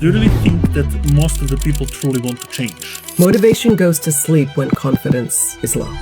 Do you really think that most of the people truly want to change? Motivation goes to sleep when confidence is low.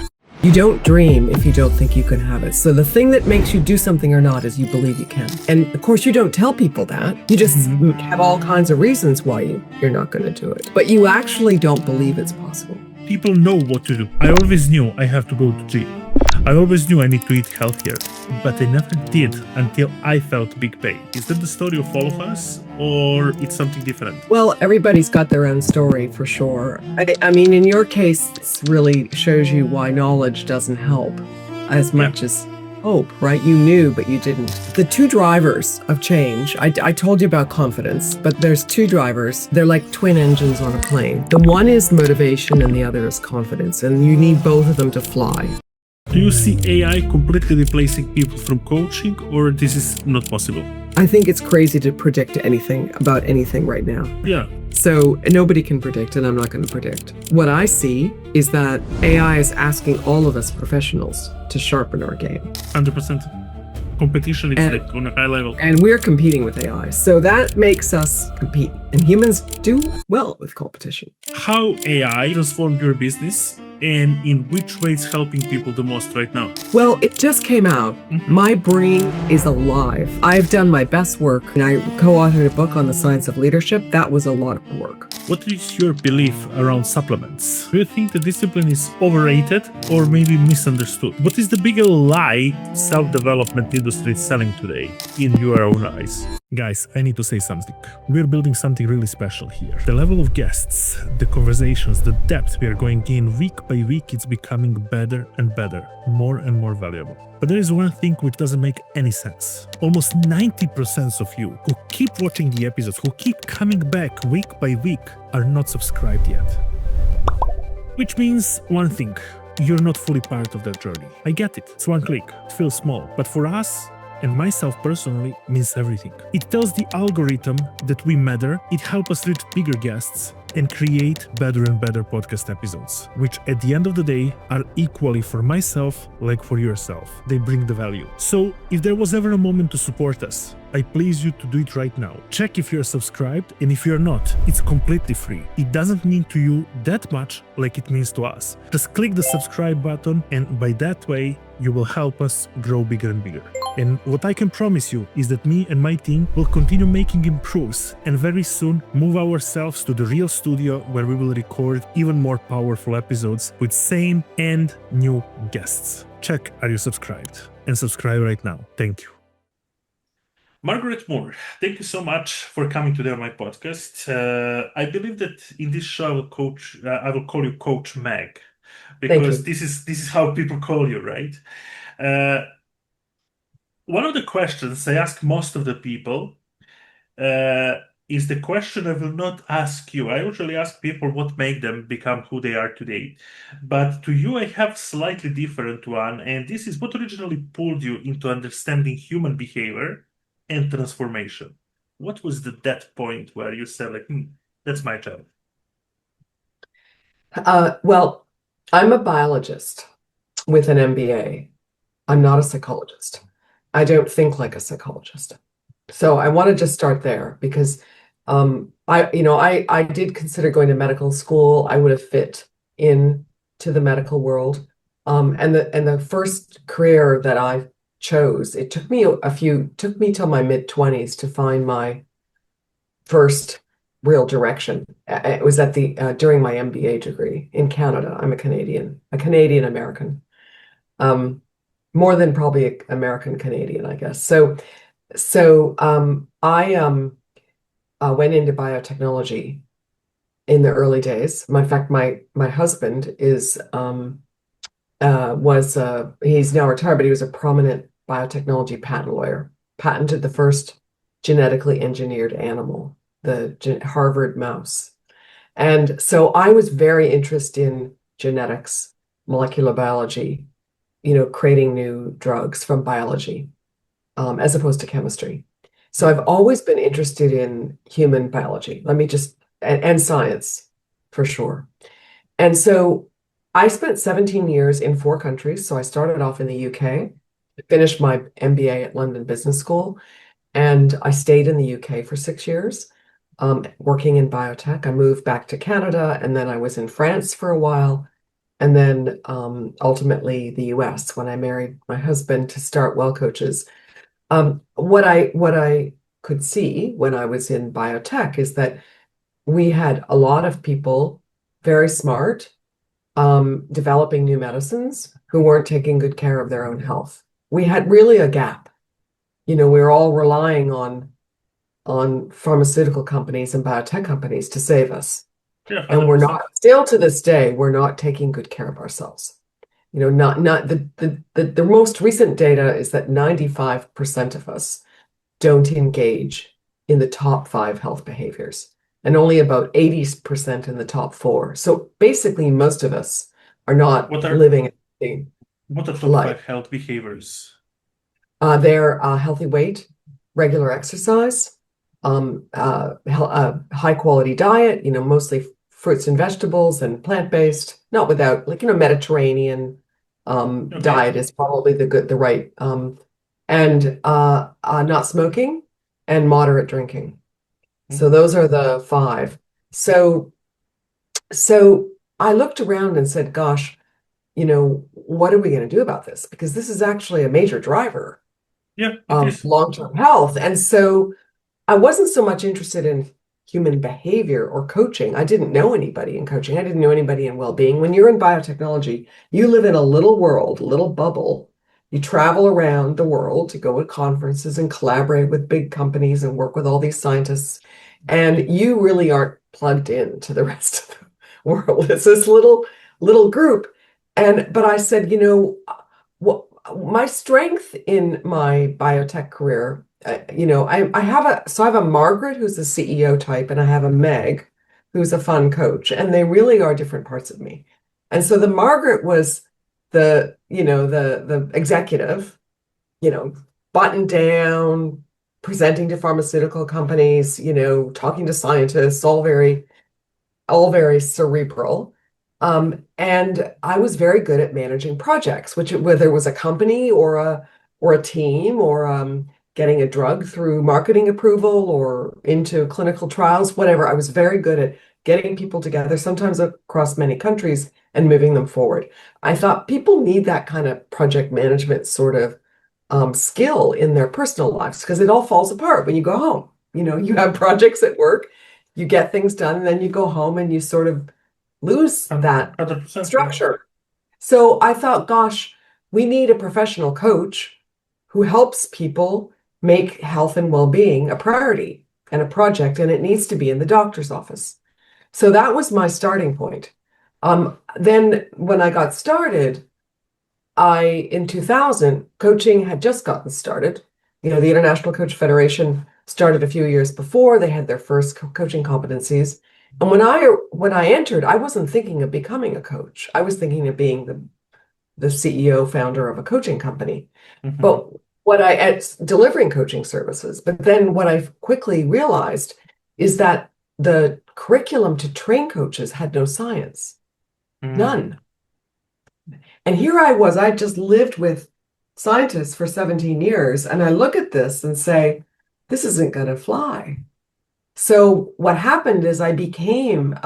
You don't dream if you don't think you can have it. So the thing that makes you do something or not is you believe you can. And of course, you don't tell people that. You just have all kinds of reasons why you're not going to do it. But you actually don't believe it's possible. People know what to do. I always knew I have to go to gym. I always knew I need to eat healthier, but I never did until I felt big pain. Is that the story of all of us, or it's something different? Well, everybody's got their own story for sure. I mean, in your case, this really shows you why knowledge doesn't help as much as hope, right? You knew, but you didn't. The two drivers of change, I told you about confidence, but there's two drivers. They're like twin engines on a plane. The one is motivation and the other is confidence, and you need both of them to fly. Do you see AI completely replacing people from coaching, or this is not possible? I think it's crazy to predict anything about anything right now. Yeah. So nobody can predict, and I'm not going to predict. What I see is that AI is asking all of us professionals to sharpen our game. 100%. Competition is like on a high level. And we're competing with AI. So that makes us compete. And humans do well with competition. How AI transformed your business, and in which way it's helping people the most right now? Well, it just came out. My brain is alive. I've done my best work, and I co-authored a book on the science of leadership. That was a lot of work. What is your belief around supplements? Do you think the discipline is overrated or maybe misunderstood? What is the bigger lie self-development industry is selling today in your own eyes? Guys, I need to say something. We're building something really special here. The level of guests, the conversations, the depth we are going in week by week, it's becoming better and better, more and more valuable. But there is one thing which doesn't make any sense. Almost 90% of you who keep watching the episodes, who keep coming back week by week, are not subscribed yet. Which means one thing, you're not fully part of that journey. I get it, it's one click, it feels small, but for us, and myself personally, means everything. It tells the algorithm that we matter, it helps us reach bigger guests and create better and better podcast episodes, which at the end of the day are equally for myself like for yourself. They bring the value. So if there was ever a moment to support us, I please you to do it right now. Check if you're subscribed, and if you're not, it's completely free. It doesn't mean to you that much like it means to us. Just click the subscribe button, and by that way, you will help us grow bigger and bigger. And what I can promise you is that me and my team will continue making improves, and very soon move ourselves to the real studio where we will record even more powerful episodes with same and new guests. Check, are you subscribed? And subscribe right now. Thank you. Margaret Moore, thank you so much for coming today on my podcast. I believe that in this show I will call you Coach Meg, because this is how people call you, right? One of the questions I ask most of the people is the question I will not ask you. I usually ask people what made them become who they are today. But to you, I have slightly different one. And this is what originally pulled you into understanding human behavior and transformation. What was that point where you said, like, that's my job? Well, I'm a biologist with an MBA. I'm not a psychologist. I don't think like a psychologist. So I want to just start there because I did consider going to medical school. I would have fit into the medical world. And the first career that I chose, it took me till my mid-20s to find my first real direction. It was during my MBA degree in Canada. I'm a Canadian American. More than probably American Canadian, I guess. So I went into biotechnology in the early days. In fact, my husband he's now retired, but he was a prominent biotechnology patent lawyer. Patented the first genetically engineered animal, the Harvard mouse. And so I was very interested in genetics, molecular biology, creating new drugs from biology, as opposed to chemistry. So I've always been interested in human biology. And science, for sure. And so I spent 17 years in 4 countries. So I started off in the UK, finished my MBA at London Business School, and I stayed in the UK for 6 years. working in biotech. I moved back to Canada, and then I was in France for a while, and then ultimately the US when I married my husband to start Well Coaches. What I could see when I was in biotech is that we had a lot of people, very smart, developing new medicines who weren't taking good care of their own health. We had really a gap. We were all relying on pharmaceutical companies and biotech companies to save us. Yeah, And we're 100%. not, still to this day, we're not taking good care of ourselves. Not the most recent data is that 95% of us don't engage in the top 5 health behaviors, and only about 80% in the top 4. So basically, most of us are not What are living a healthy what are top life. 5 health behaviors? They're healthy weight, regular exercise, high quality diet, mostly fruits and vegetables and plant-based, not without Mediterranean Okay. diet is probably the right, and not smoking and moderate drinking. So Mhm. those are the 5. So so I looked around and said, gosh, what are we going to do about this? Because this is actually a major driver Yeah, it is. long-term health. And so I wasn't so much interested in human behavior or coaching. I didn't know anybody in coaching. I didn't know anybody in well-being. When you're in biotechnology, you live in a little world, a little bubble. You travel around the world to go to conferences and collaborate with big companies and work with all these scientists. And you really aren't plugged in to the rest of the world. It's this little group. But I said, what my strength in my biotech career, I have a Margaret who's a CEO type, and I have a Meg who's a fun coach, and they really are different parts of me. And so the Margaret was the executive, you know, buttoned down, presenting to pharmaceutical companies, talking to scientists, all very cerebral. And I was very good at managing projects, which whether it was a company or a team or getting a drug through marketing approval or into clinical trials, whatever. I was very good at getting people together, sometimes across many countries, and moving them forward. I thought people need that kind of project management sort of skill in their personal lives because it all falls apart when you go home. You have projects at work, you get things done, and then you go home and you sort of lose that 100%, yeah. structure. So I thought, gosh, we need a professional coach who helps people make health and well-being a priority and a project, and it needs to be in the doctor's office. So that was my starting point. Then when I got started, in 2000, coaching had just gotten started. The International Coach Federation started a few years before. They had their first coaching competencies. And when I entered, I wasn't thinking of becoming a coach. I was thinking of being the CEO founder of a coaching company. Mhm. But at delivering coaching services. But then what I quickly realized is that the curriculum to train coaches had no science, Mm. none. And here I was, I just lived with scientists for 17 years, and I look at this and say, this isn't going to fly. So what happened is I became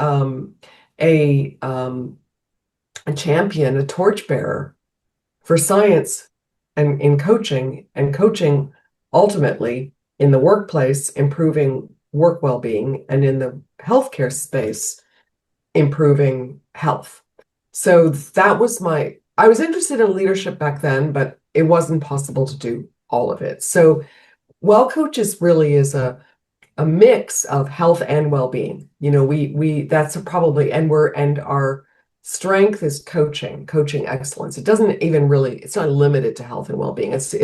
a, um, a champion, a torchbearer for science and in coaching, and coaching ultimately in the workplace, improving work well-being, and in the healthcare space, improving health. So I was interested in leadership back then, but it wasn't possible to do all of it. So Well Coaches really is a mix of health and well-being. That's probably, and our strength is coaching excellence. It doesn't even really, it's not limited to health and well-being. It's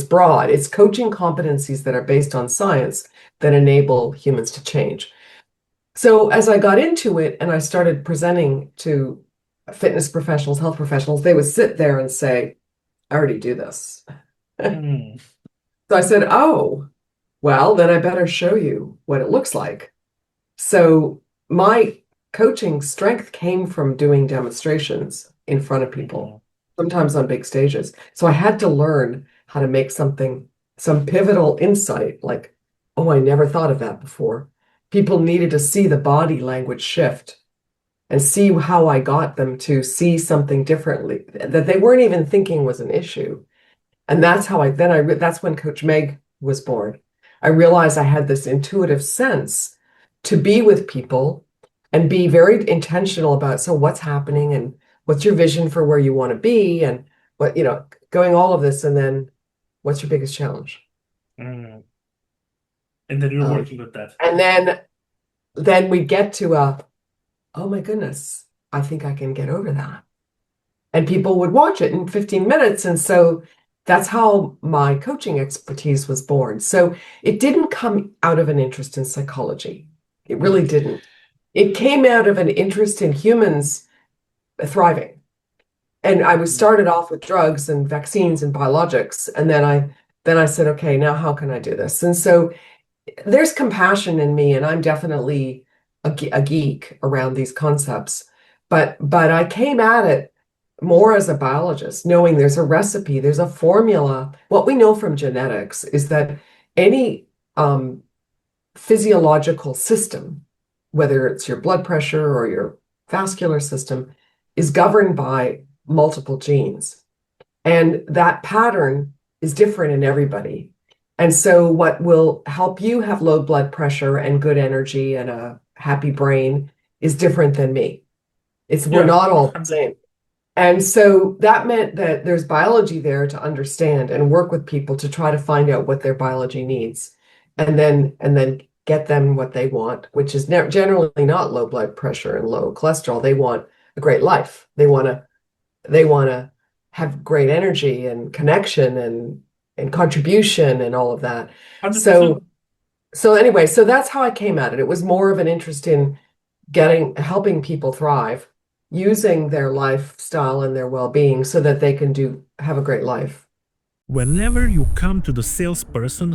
broad. It's coaching competencies that are based on science that enable humans to change. So as I got into it and I started presenting to fitness professionals, health professionals, they would sit there and say, I already do this. Mm. So I said, oh, well, then I better show you what it looks like. So my coaching strength came from doing demonstrations in front of people, Mhm. sometimes on big stages. So I had to learn how to make some pivotal insight, like Oh, I never thought of that before. People needed to see the body language shift and see how I got them to see something differently that they weren't even thinking was an issue. And that's how that's when Coach Meg was born. I realized I had this intuitive sense to be with people and be very intentional about, so what's happening and what's your vision for where you want to be and what, going all of this. And then what's your biggest challenge? Mm. And then you're Um, working with that. and then we get to oh my goodness, I think I can get over that. And people would watch it in 15 minutes. And so that's how my coaching expertise was born. So it didn't come out of an interest in psychology. It really didn't. It came out of an interest in humans thriving. And I was started off with drugs and vaccines and biologics. And then I said, okay, now how can I do this? And so there's compassion in me, and I'm definitely a geek around these concepts. But I came at it more as a biologist, knowing there's a recipe, there's a formula. What we know from genetics is that any physiological system, whether it's your blood pressure or your vascular system, is governed by multiple genes. And that pattern is different in everybody. And so what will help you have low blood pressure and good energy and a happy brain is different than me. We're not all the same. And so that meant that there's biology there to understand and work with people to try to find out what their biology needs and then get them what they want, which is generally not low blood pressure and low cholesterol. They want a great life. They want to have great energy and connection and contribution and all of that. 100%. So anyway, so that's how I came at it. It was more of an interest in helping people thrive, using their lifestyle and their well-being so that they can have a great life. Whenever you come to the salesperson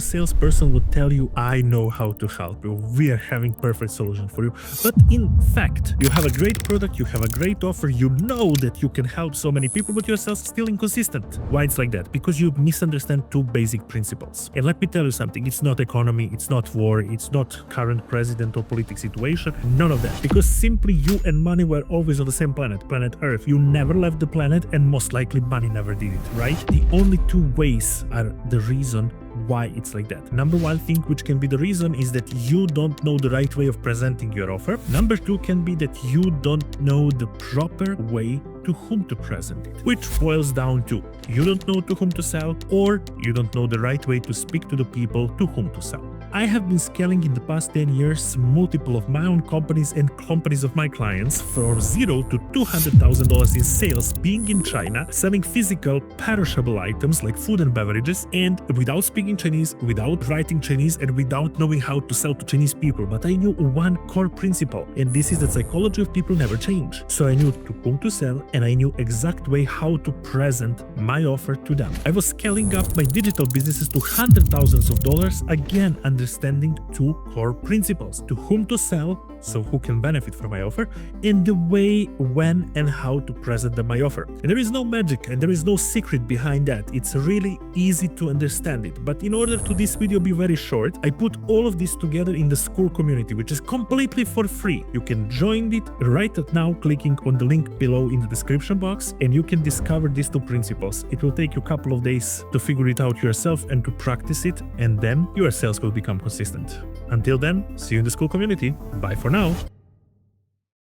will tell you, I know how to help you. We are having perfect solution for you. But in fact, you have a great product, you have a great offer, you know that you can help so many people, but yourself still inconsistent. Why it's like that? Because you misunderstand two basic principles. And let me tell you something, it's not economy, it's not war, it's not current president or political situation, none of that. Because simply you and money were always on the same planet Earth. You never left the planet and most likely money never did it, right? The only two ways are the reason why it's like that. Number one thing which can be the reason is that you don't know the right way of presenting your offer. Number two can be that you don't know the proper way to whom to present it, which boils down to you don't know to whom to sell or you don't know the right way to speak to the people to whom to sell. I have been scaling in the past 10 years multiple of my own companies and companies of my clients from $0 to $200,000 in sales, being in China, selling physical, perishable items like food and beverages, and without speaking Chinese, without writing Chinese, and without knowing how to sell to Chinese people. But I knew one core principle, and this is that psychology of people never change. So I knew to whom to sell, and I knew exact way how to present my offer to them. I was scaling up my digital businesses to hundreds of thousands of dollars, again understanding two core principles: to whom to sell, so who can benefit from my offer, and the way, when, and how to present my offer. And there is no magic and there is no secret behind that. It's really easy to understand it. But in order to this video be very short, I put all of this together in the school community, which is completely for free. You can join it right now, clicking on the link below in the description box, and you can discover these two principles. It will take you a couple of days to figure it out yourself and to practice it, and then your sales will become consistent. Until then, see you in the school community. Bye for now.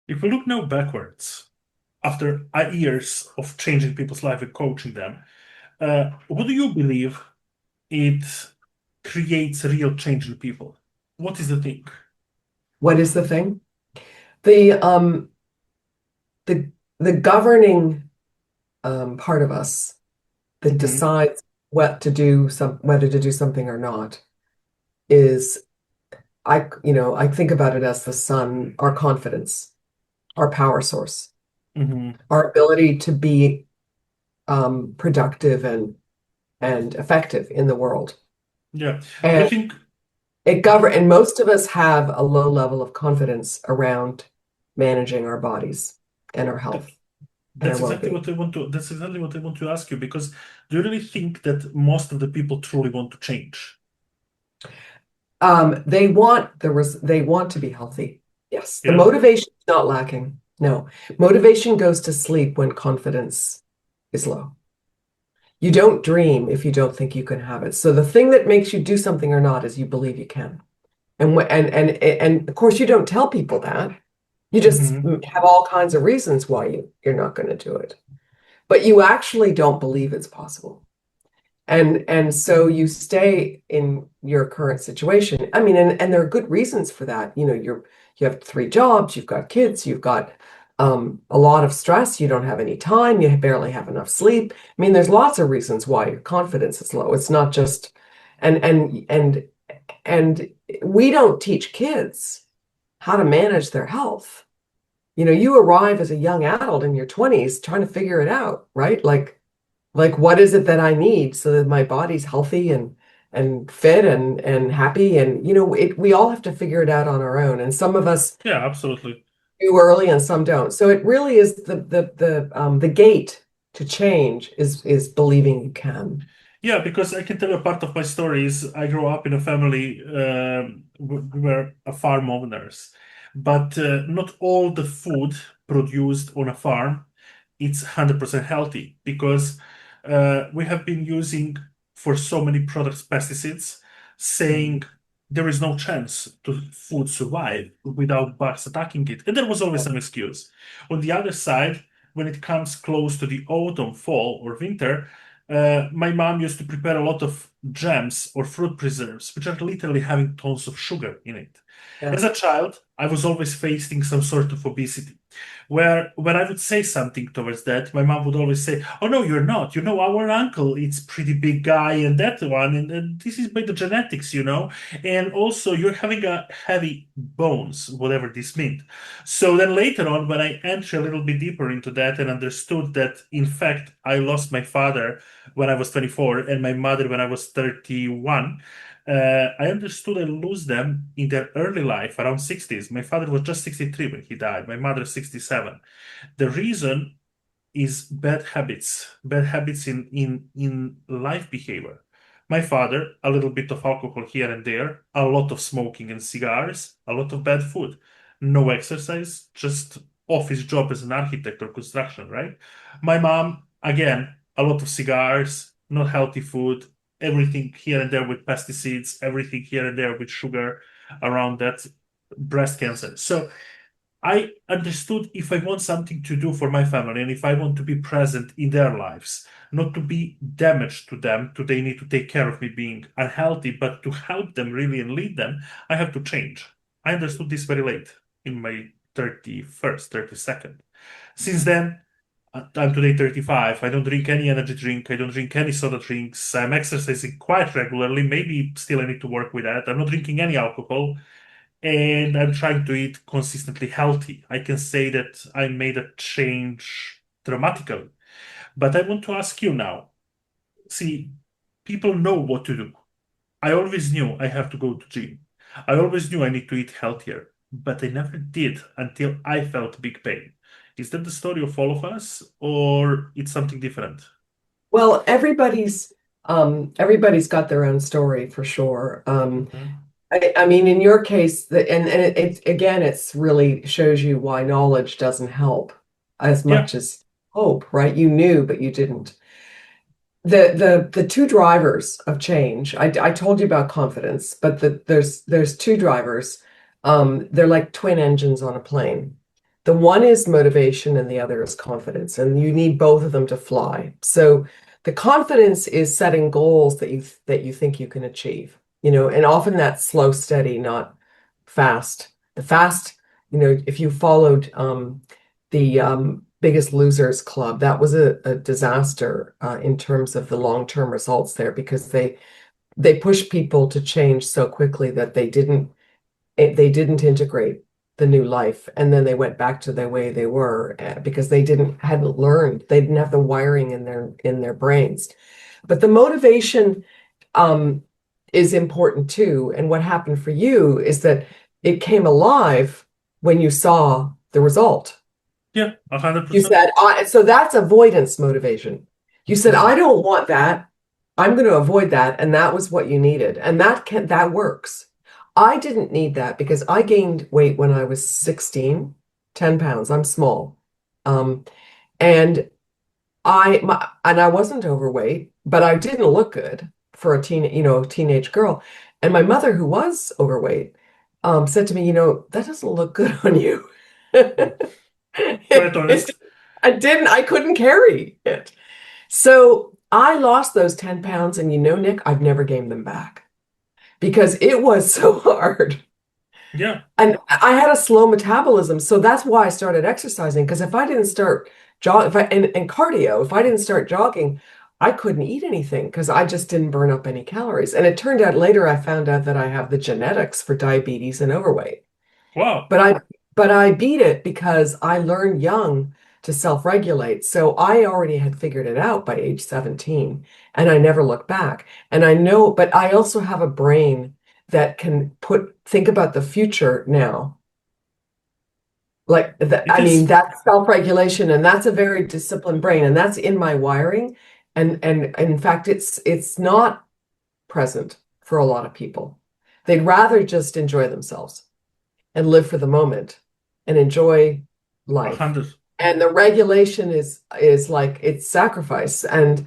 If we look now backwards, after years of changing people's life and coaching them, what do you believe it creates real change in people? What is the thing? What is the thing? The governing part of us that decides whether to do something or not is, I think about it as the sun, our confidence, our power source, our ability to be productive and effective in the world. Yeah, and I think and most of us have a low level of confidence around managing our bodies and our health. That's exactly what I want to ask you, because do you really think that most of the people truly want to change? They want to be healthy. Yes, the Yeah. motivation is not lacking. No, motivation goes to sleep when confidence is low. You don't dream if you don't think you can have it. So the thing that makes you do something or not is you believe you can. And of course you don't tell people that. You just Hmm. have all kinds of reasons why you're not going to do it. But you actually don't believe it's possible. And so you stay in your current situation. I mean, and there are good reasons for that. You have three jobs, you've got kids, you've got a lot of stress, you don't have any time, you barely have enough sleep. I mean, there's lots of reasons why your confidence is low. It's not just and and and and we don't teach kids how to manage their health. You arrive as a young adult in your 20s trying to figure it out, right? Like what is it that I need so that my body's healthy and fit and happy, and we all have to figure it out on our own, and some of us Yeah, absolutely. do early and some don't. So it really is the gate to change is believing you can. Yeah, because I can tell you a part of my story is I grew up in a family we were a farm owners, but not all the food produced on a farm it's 100% healthy because we have been using for so many products pesticides, saying there is no chance to food survive without bugs attacking it, and there was always some excuse. On the other side, when it comes close to the autumn, fall, or winter my mom used to prepare a lot of jams or fruit preserves, which are literally having tons of sugar in it. Yeah. As a child, I was always facing some sort of obesity, where when I would say something towards that, my mom would always say, "Oh no, you're not. You know, our uncle, it's pretty big guy, and that one, and this is by the genetics, you know, and also you're having a heavy bones, whatever this meant." So then later on, when I entered a little bit deeper into that and understood that, in fact, I lost my father when I was 24 and my mother when I was 31, I understood I lose them in their early life, around 60s. My father was just 63 when he died, my mother 67. The reason is bad habits in life behavior. My father, a little bit of alcohol here and there, a lot of smoking and cigars, a lot of bad food, no exercise, just office job as an architect or construction, right? My mom, again, a lot of cigars, not healthy food, everything here and there with pesticides, everything here and there with sugar around that, breast cancer. So I understood if I want something to do for my family and if I want to be present in their lives, not to be damaged to them, to they need to take care of me being unhealthy, but to help them really and lead them, I have to change. I understood this very late in my 31st, 32nd. Since then, I'm today 35. I don't drink any energy drink. I don't drink any soda drinks. I'm exercising quite regularly. Maybe still I need to work with that. I'm not drinking any alcohol and I'm trying to eat consistently healthy. I can say that I made a change dramatically. But I want to ask you now. See, people know what to do. I always knew I have to go to gym. I always knew I need to eat healthier, but I never did until I felt big pain. Is that the story of all of us, or it's something different? Well, everybody's got their own story for sure. Mhm. I mean, in your case, it again, it's really shows you why knowledge doesn't help as Yeah. much as hope, right? You knew, but you didn't. The two drivers of change. I told you about confidence, but there's two drivers. They're like twin engines on a plane. The one is motivation and the other is confidence, and you need both of them to fly. So the confidence is setting goals that you think you can achieve, and often that's slow, steady, not fast. The fast, if you followed the Biggest Losers Club, that was a disaster in terms of the long-term results there because they pushed people to change so quickly that they didn't integrate the new life, and then they went back to the way they were because hadn't learned, they didn't have the wiring in their brains. But the motivation um, is important too. And what happened for you is that it came alive when you saw the result. Yeah, You 100%. said, so that's avoidance motivation. You said, I Mhm. don't want that. I'm going to avoid that. And that was what you needed. And that works. I didn't need that because I gained weight when I was 16, 10 pounds. I'm small. Um, and I wasn't overweight, but I didn't look good for a teenage girl. And my mother, who was overweight, said to me, that doesn't look good on you. Quite It, honest. I couldn't carry it. So I lost those 10 pounds, and Nick, I've never gained them back because it was so hard. Yeah, And I had a slow metabolism, so that's why I started exercising. Because if I didn't start jog, if I and cardio, if I didn't start jogging, I couldn't eat anything because I just didn't burn up any calories. And it turned out later I found out that I have the genetics for diabetes and overweight. wow. But I beat it because I learned young to self-regulate. So I already had figured it out by age 17, and I never looked back. And I know, but I also have a brain that can think about the future now. Like that, It I mean, is. that's self-regulation, and that's a very disciplined brain, and that's in my wiring. And in fact, it's not present for a lot of people. They'd rather just enjoy themselves and live for the moment and enjoy A life. hundred. And the regulation is like it's sacrifice. And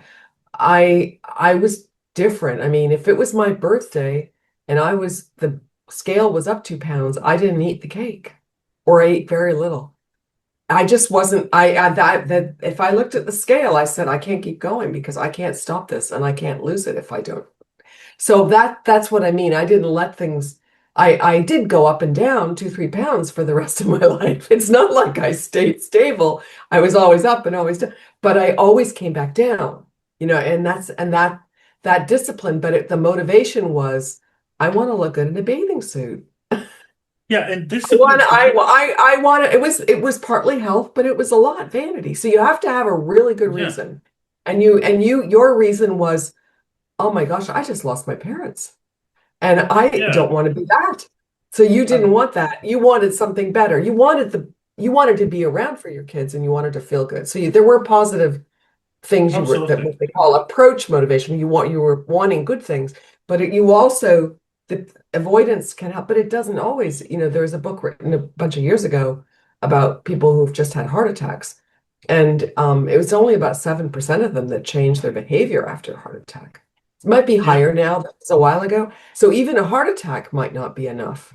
I was different. I mean, if it was my birthday and the scale was up 2 pounds, I didn't eat the cake or I ate very little. I just wasn't that if I looked at the scale, I said I can't keep going because I can't stop this and I can't lose it if I don't. So that's what I mean. I didn't let things I did go up and down 2, 3 pounds for the rest of my life. It's not like I stayed stable. I was always up and always down, but I always came back down, and that discipline, but the motivation was I want to look good in a bathing suit. Yeah, and I want discipline for I you. I want to, it was partly health, but it was a lot vanity. So you have to have a really good Yeah, reason. Your reason was, oh my gosh, I just lost my parents. And I yeah. don't want to be that. So you didn't And want that. You wanted something better. You wanted to be around for your kids and you wanted to feel good. So there were positive things that absolutely. what they call approach motivation. You were wanting good things, but you also the avoidance can help, but it doesn't always. There was a book written a bunch of years ago about people who've just had heart attacks. And it was only about 7% of them that changed their behavior after a heart attack. It might be Yeah, higher now, that was a while ago. So even a heart attack might not be enough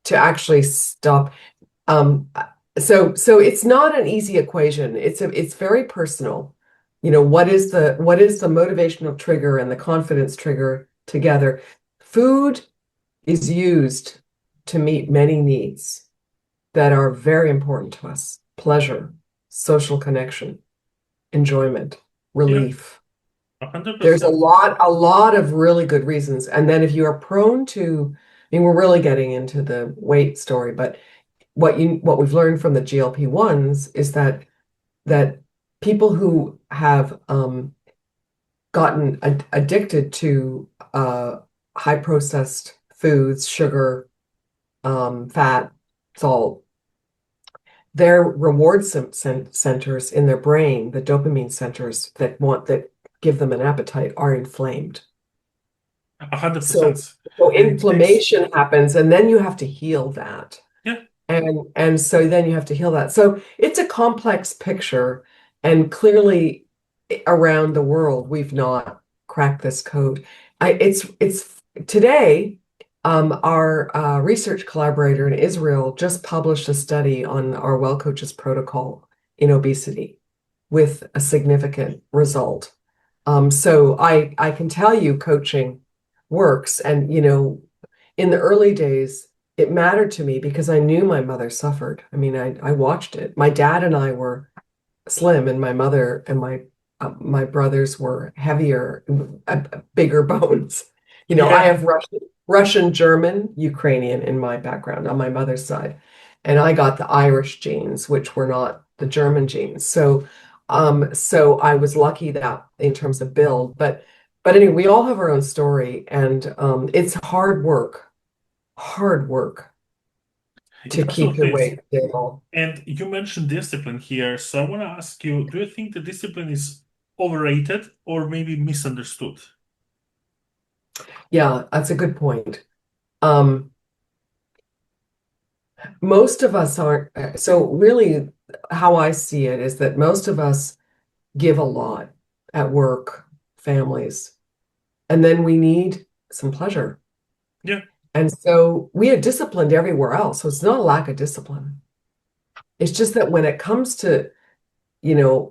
to actually stop. Um, so it's not an easy equation. It's very personal. What is the motivational trigger and the confidence trigger together? Food is used to meet many needs that are very important to us. Pleasure, social connection, enjoyment, yeah, relief. a hundred There's a percent. lot, a lot of really good reasons. And then if you are prone to, I mean, we're really getting into the weight story, but what we've learned from the GLP-1s is that people who have gotten addicted to high processed foods, sugar, fat, salt, their reward centers in their brain, the dopamine centers that give them an appetite, are inflamed. A hundred So, percent. so And it takes, inflammation happens, and then you have to heal that. yeah, And so then you have to heal that. So it's a complex picture, and clearly around the world, we've not cracked this code. It's today, our research collaborator in Israel just published a study on our Well Coaches protocol in obesity with a significant result. So I can tell you coaching works. And, in the early days, it mattered to me because I knew my mother suffered. I mean, I watched it. My dad and I were slim, and my mother and my brothers were heavier, bigger bones. I yeah, have Russian, German, Ukrainian in my background on my mother's side, and I got the Irish genes, which were not the German genes. So I was lucky that in terms of build, but anyway, we all have our own story, and it's hard work it to keep your absolutely is. weight stable. And you mentioned discipline here, so I want to ask you, do you think the discipline is overrated or maybe misunderstood? Yeah, that's a good point. Um, Most of us aren't. So really, how I see it is that most of us give a lot at work, families, and then we need some pleasure. Yeah. And so we are disciplined everywhere else. So it's not a lack of discipline. It's just that when it comes to,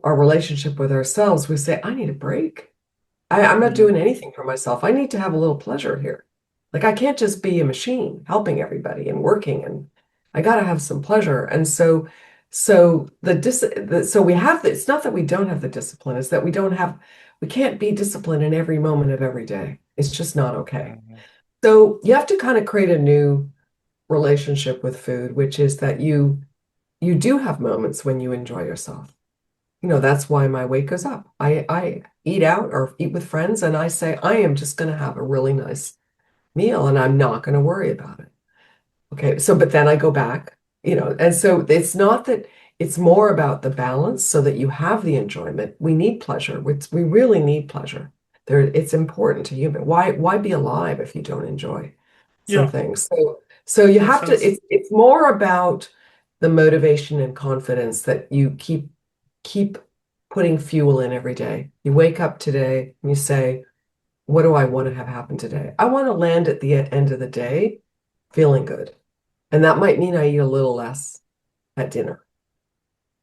our relationship with ourselves, we say, I need a break. I'm not Mm. doing anything for myself. I need to have a little pleasure here. Like I can't just be a machine helping everybody and working, and I got to have some pleasure. And so we have the, it's not that we don't have the discipline, it's that we can't be disciplined in every moment of every day. It's just not okay. Mhm. So you have to kind of create a new relationship with food, which is that you do have moments when you enjoy yourself. That's why my weight goes up. I eat out or eat with friends and I say, I am just going to have a really nice meal and I'm not going to worry about it. Okay. So, but then I go back, and so it's not that it's more about the balance so that you have the enjoyment. We need pleasure. We really need pleasure. It's important to human. Why be alive if you don't enjoy some Yeah, things? So you makes have to, sense. it's more about the motivation and confidence that you keep putting fuel in every day. You wake up today and you say, what do I want to have happen today? I want to land at the end of the day feeling good. And that might mean I eat a little less at dinner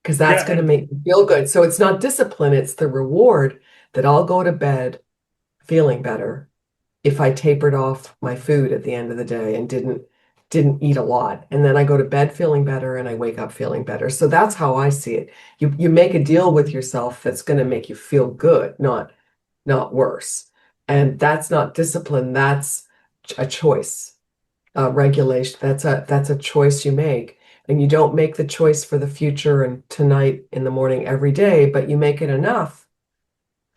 because that's Yeah, going to and make me feel good. So it's not discipline, it's the reward that I'll go to bed feeling better if I tapered off my food at the end of the day and didn't eat a lot. And then I go to bed feeling better and I wake up feeling better. So that's how I see it. You make a deal with yourself that's going to make you feel good, not worse. And that's not discipline, that's a choice. Regulation, that's a choice you make. And you don't make the choice for the future and tonight in the morning every day, but you make it enough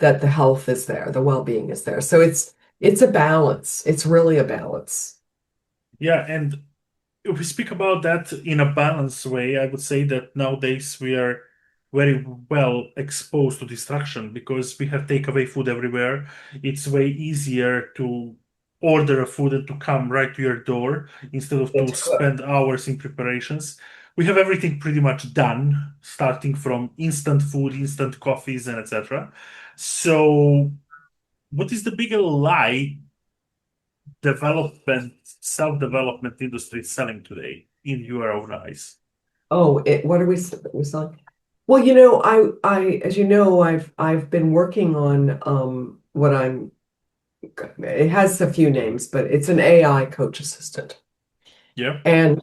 that the health is there, the well-being is there. So it's a balance. It's really a balance. yeah, and if we speak about that in a balanced way, I would say that nowadays we are very well exposed to distraction because we have takeaway food everywhere. It's way easier to order a food and to come right to your door instead of to Into it. spend hours in preparations. We have everything pretty much done, starting from instant food, instant coffees, and etc. So, what is the bigger lie development, self-development industry is selling today in your own eyes? Oh, what are we selling? Well, as you know, I've been working on what I'm it has a few names, but it's an AI coach assistant. Yeah. And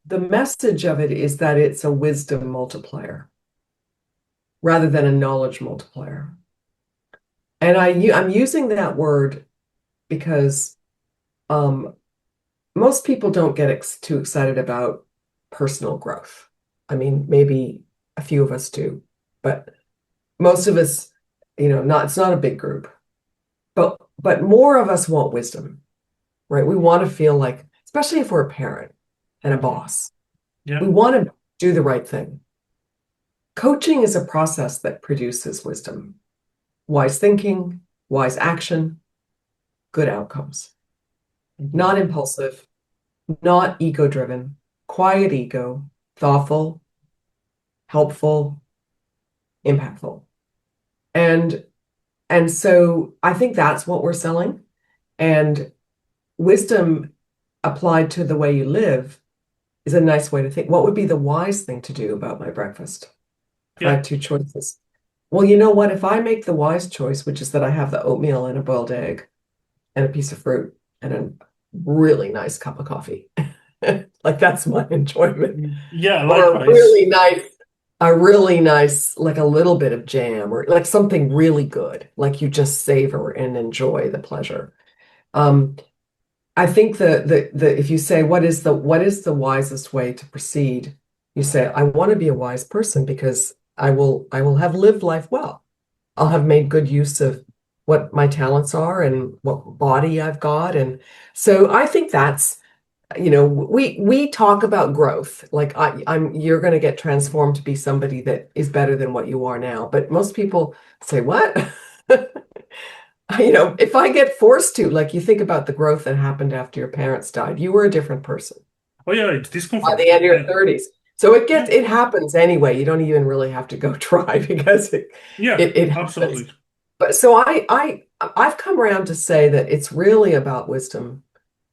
the message of it is that it's a wisdom multiplier rather than a knowledge multiplier. And I'm using that word because um, most people don't get too excited about personal growth. I mean, maybe a few of us do, but most of us, not it's not a big group. But more of us want wisdom, right? We want to feel like, especially if we're a parent and a Mhm. boss, we Yeah. want to do the right thing. Coaching is a process that produces wisdom, wise thinking, wise action, good outcomes. Mhm. Not impulsive, not ego driven, quiet ego, thoughtful, helpful, impactful. And and so I think that's what we're selling. And wisdom applied to the way you live is a nice way to think. What would be the wise thing to do about my breakfast if I Yeah. had two choices? Well, you know what? If I make the wise choice, which is that I have the oatmeal and a boiled egg and a piece of fruit and a really nice cup of coffee, like that's my enjoyment. Yeah, Or likewise. a really nice, like a little bit of jam or like something really good, like you just savor and enjoy the pleasure. Um, I think the if you say what is the wisest way to proceed, you say, I want to be a wise person because I will have lived life well. I'll have made good use of what my talents are and what body I've got. And so I think we talk about growth. Like you're going to get transformed to be somebody that is better than what you are now. But most people say, what? if I get forced to, like you think about the growth that happened after your parents died, you were a different person Oh yeah, it's by discomfort. the end of your 30s. So Yeah, it happens anyway. You don't even really have to go try because yeah, it happens. absolutely. But so I've come around to say that it's really about wisdom,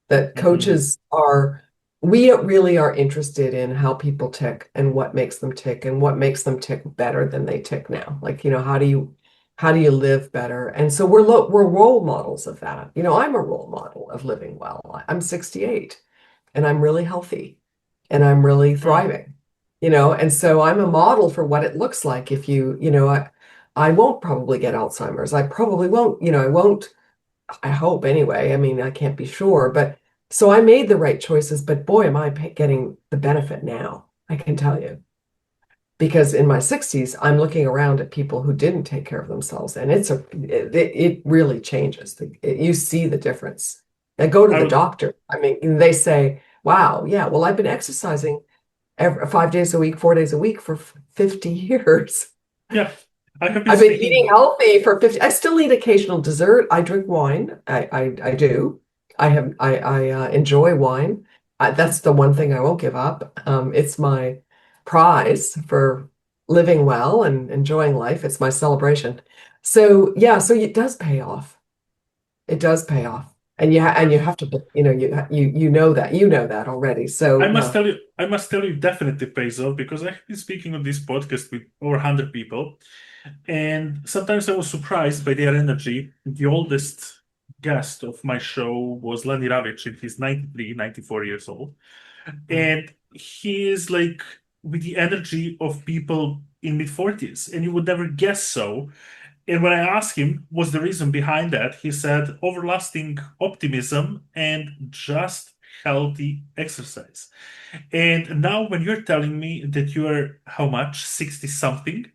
that Hmm. coaches are we really are interested in how people tick and what makes them tick and what makes them tick better than they tick now. Like, how do you live better? And so we're role models of that. I'm a role model of living well. I'm 68 and I'm really healthy and I'm really Wow. thriving, and so I'm a model for what it looks like if I won't probably get Alzheimer's. I probably won't, I won't, I hope anyway. I mean, I can't be sure, but so I made the right choices, but boy, am I getting the benefit now, I can tell you. Because in my 60s, I'm looking around at people who didn't take care of themselves, and it really changes. You see the difference. I go to I the would, doctor. I mean, they say, "Wow, yeah, well, I've been exercising 5 days a week, 4 days a week for 50 years. yeah, I have been I've been eating speaking. healthy for 50. I still eat occasional dessert. I drink wine. I do. I enjoy wine. That's the one thing I won't give up. It's my prize for living well and enjoying life. It's my celebration. So yeah, so it does pay off. It does pay off. And you have to, you know that already. So yeah. I must tell you, definitely pays off because I have been speaking on this podcast with over 100 people, and sometimes I was surprised by their energy. The oldest guest of my show was Lenny Ravic, and he's 93, 94 years old. And he is like with the energy of people in mid 40s, and you would never guess so. And when I asked him what's the reason behind that, he said everlasting optimism and just healthy exercise. And now, when you're telling me that you're how much, 60 something,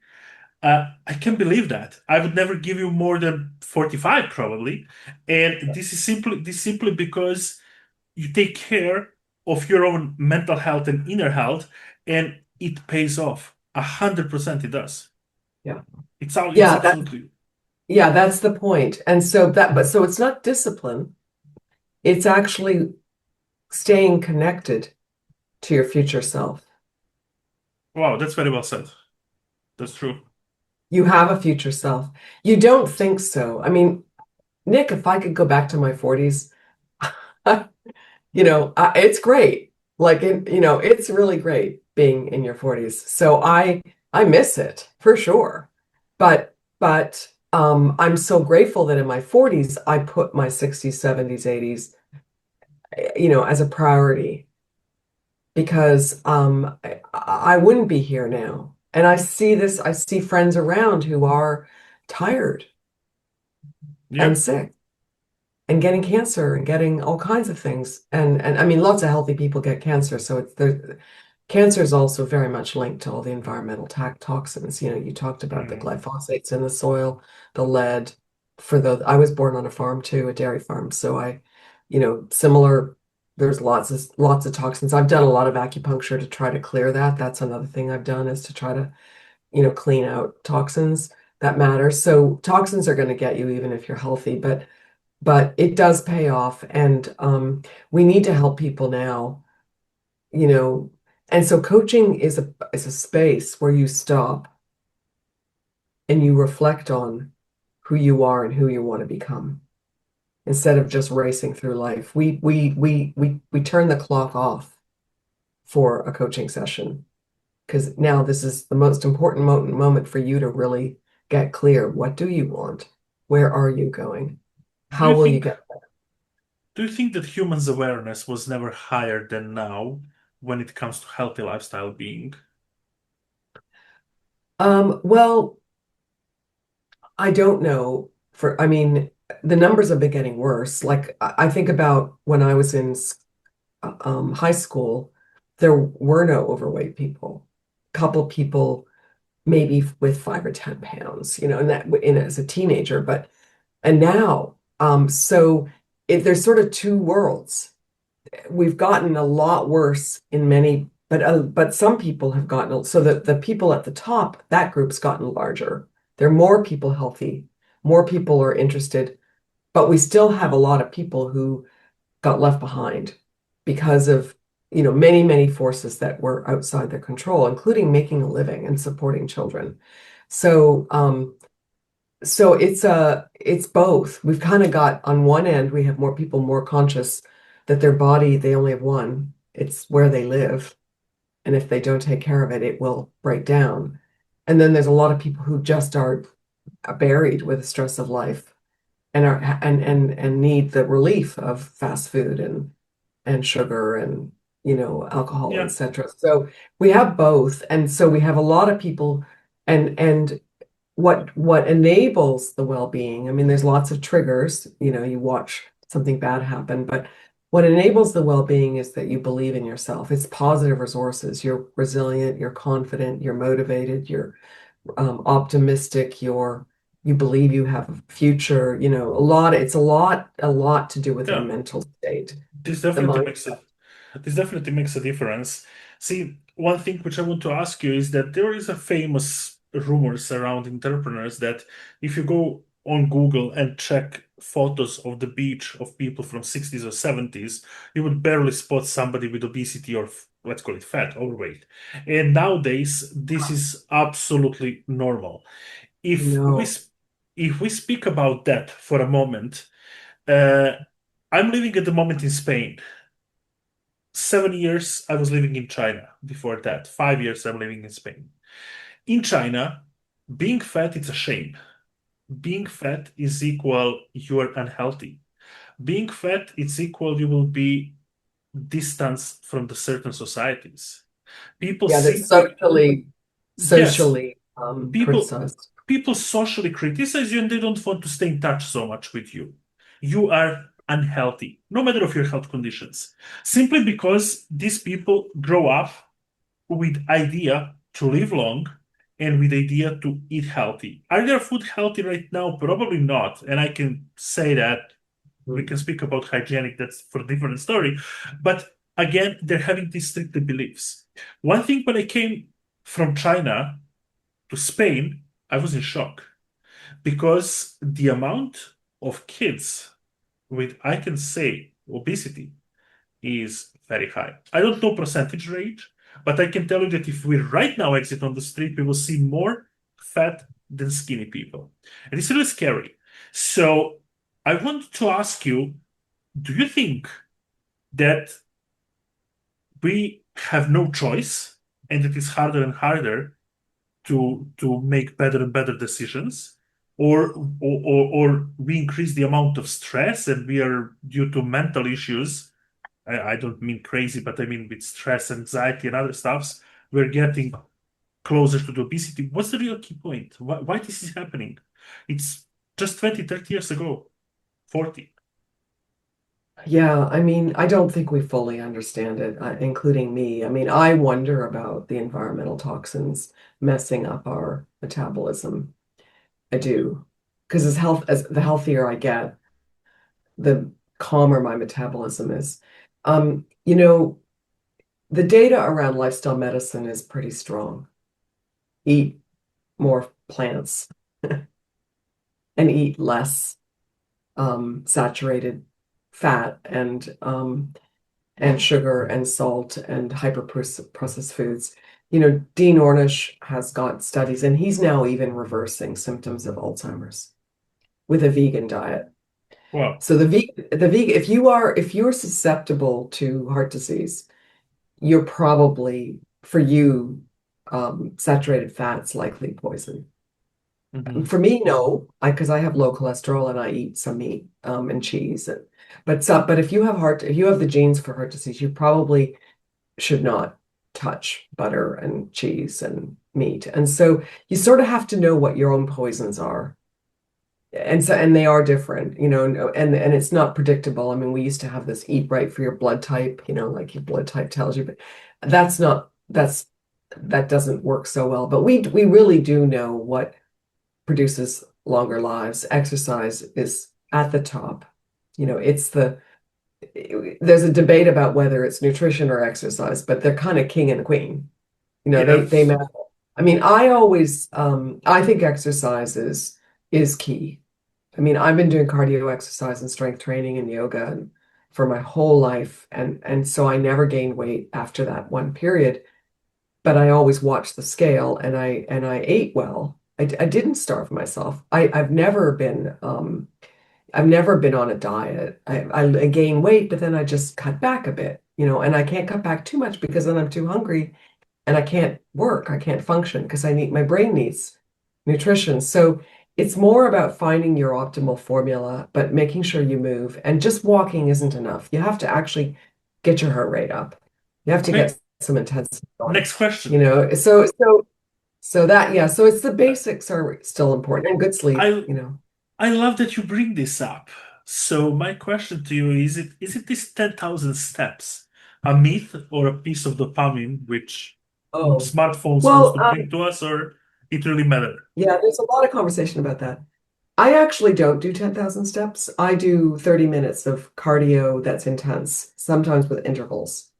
I can't believe that. I would never give you more than 45 probably. And this is simply because you take care of your own mental health and inner health, and it pays off. 100% it does. Yeah. It's Yeah, that absolutely. yeah, that's the point. And so so it's not discipline. It's actually staying connected to your future self. Wow, that's very well said. That's true. You have a future self. You don't think so. I mean, Nick, if I could go back to my 40s, it's great. Like, it's really great being in your 40s. So I miss it for sure. But I'm so grateful that in my 40s I put my 60s, 70s, 80s, as a priority because I wouldn't be here now. And I see friends around who are tired and Yep. sick and getting cancer and getting all kinds of things. And I mean, lots of healthy people get cancer. So cancer is also very much linked to all the environmental toxins. You talked about the Mm. glyphosates in the soil, the lead. I was born on a farm too, a dairy farm. So similar, there's lots of toxins. I've done a lot of acupuncture to try to clear that. That's another thing I've done is to try to, clean out toxins that matter. So toxins are going to get you even if you're healthy, but it does pay off. And we need to help people now, you know. And so coaching is a space where you stop and you reflect on who you are and who you want to become instead of just racing through life. We turn the clock off for a coaching session because now this is the most important moment for you to really get clear. What do you want? Where are you going? Do How you will you think get do you think that humans' awareness was never higher than now when it comes to healthy lifestyle being? well, I don't know I mean, the numbers have been getting worse. Like I think about when I was in high school, there were no overweight people. Couple people maybe with 5 or 10 pounds, and that as a teenager, and now, so there's sort of two worlds. We've gotten a lot worse in many, but some people have gotten so that the people at the top, that group's gotten larger. There are more people healthy, more people are interested. but we still have a lot of people who got left behind because of, many, many forces that were outside their control, including making a living and supporting children. So, so it's both. We've kind of got on one end, we have more people more conscious that their body, they only have one. It's where they live. And if they don't take care of it, it will break down. And then there's a lot of people who just are buried with the stress of life and are and need the relief of fast food and sugar and alcohol, Yeah, etc. So we have both, and so we have a lot of people, and what enables the well-being. I mean, there's lots of triggers. You watch something bad happen, but what enables the well-being is that you believe in yourself. It's positive resources. You're resilient. You're confident. You're motivated. You're optimistic. You believe you have a future. It's a lot to do with your yeah. mental state, This the definitely makes mindset. it. This definitely makes a difference. See, one thing which I want to ask you is that there is a famous rumors around entrepreneurs that if you go on Google and check photos of the beach of people from 60s or 70s, you would barely spot somebody with obesity or let's call it fat, overweight. And nowadays, this is absolutely normal. If we No. sp- if we speak about that for a moment, uh, I'm living at the moment in Spain. 7 years I was living in China before that. 5 years I'm living in Spain. In China, being fat is a shame. Being fat is equal you are unhealthy. Being fat is equal you will be distanced from the certain societies. People Yeah, that's simply, yes, socially people criticized. people socially criticize you and they don't want to stay in touch so much with you. You are unhealthy, no matter of your health conditions, simply because these people grow up with idea to live long and with idea to eat healthy. Are their food healthy right now? Probably not. And I can say that we Mm. can speak about hygienic, that's for a different story. But again, they're having these strict beliefs. One thing when I came from China to Spain, I was in shock because the amount of kids with, I can say, obesity is very high. I don't know percentage rate, but I can tell you that if we right now exit on the street, we will see more fat than skinny people. And it's really scary. So I want to ask you, do you think that we have no choice and it is harder and harder to make better and better decisions? Or we increase the amount of stress and we are due to mental issues. I don't mean crazy, but I mean with stress, anxiety, and other stuffs, we're getting closer to the obesity. What's the real key point? Why this is happening? It's just 20, 30 years ago, 40. Yeah, I mean, I don't think we fully understand it, including me. I mean, I wonder about the environmental toxins messing up our metabolism. I do. Because as the healthier I get, the calmer my metabolism is. You know, the data around lifestyle medicine is pretty strong. Eat more plants and eat less saturated fat and sugar and salt and hyper processed foods. Dean Ornish has got studies, and he's now even reversing symptoms of Alzheimer's with a vegan diet. Well, So the vegan, if you're susceptible to heart disease, you're probably, for you, saturated fat's likely poison. mhm. For me, no, because I have low cholesterol and I eat some meat and cheese. But if you have the genes for heart disease, you probably should not touch butter and cheese and meat. And so you sort of have to know what your own poisons are. And they are different, and it's not predictable. I mean, we used to have this eat right for your blood type, like your blood type tells you, but that's not that's that doesn't work so well. But we really do know what produces longer lives. Exercise is at the top. It's there's a debate about whether it's nutrition or exercise, but they're kind of king and queen. Yeah, They that's matter. I mean, I always I think exercise is key. I mean, I've been doing cardio exercise and strength training and yoga and for my whole life, and so I never gained weight after that one period. But I always watched the scale, and I ate well. I didn't starve myself. I've never been on a diet. I gain weight, but then I just cut back a bit, and I can't cut back too much because then I'm too hungry and I can't work. I can't function because my brain needs nutrition. So it's more about finding your optimal formula, but making sure you move. And just walking isn't enough. You have to actually get your heart rate up. You have to Okay, get some intensity going. next question. You know, so that, yeah, so it's the basics are still important and good sleep, I you know. I love that you bring this up. So my question to you is it this 10,000 steps a myth or a piece of dopamine which Oh, smartphones wants well, to bring to us, or it really matter? yeah, there's a lot of conversation about that. I actually don't do 10,000 steps. I do 30 minutes of cardio that's intense, sometimes with intervals.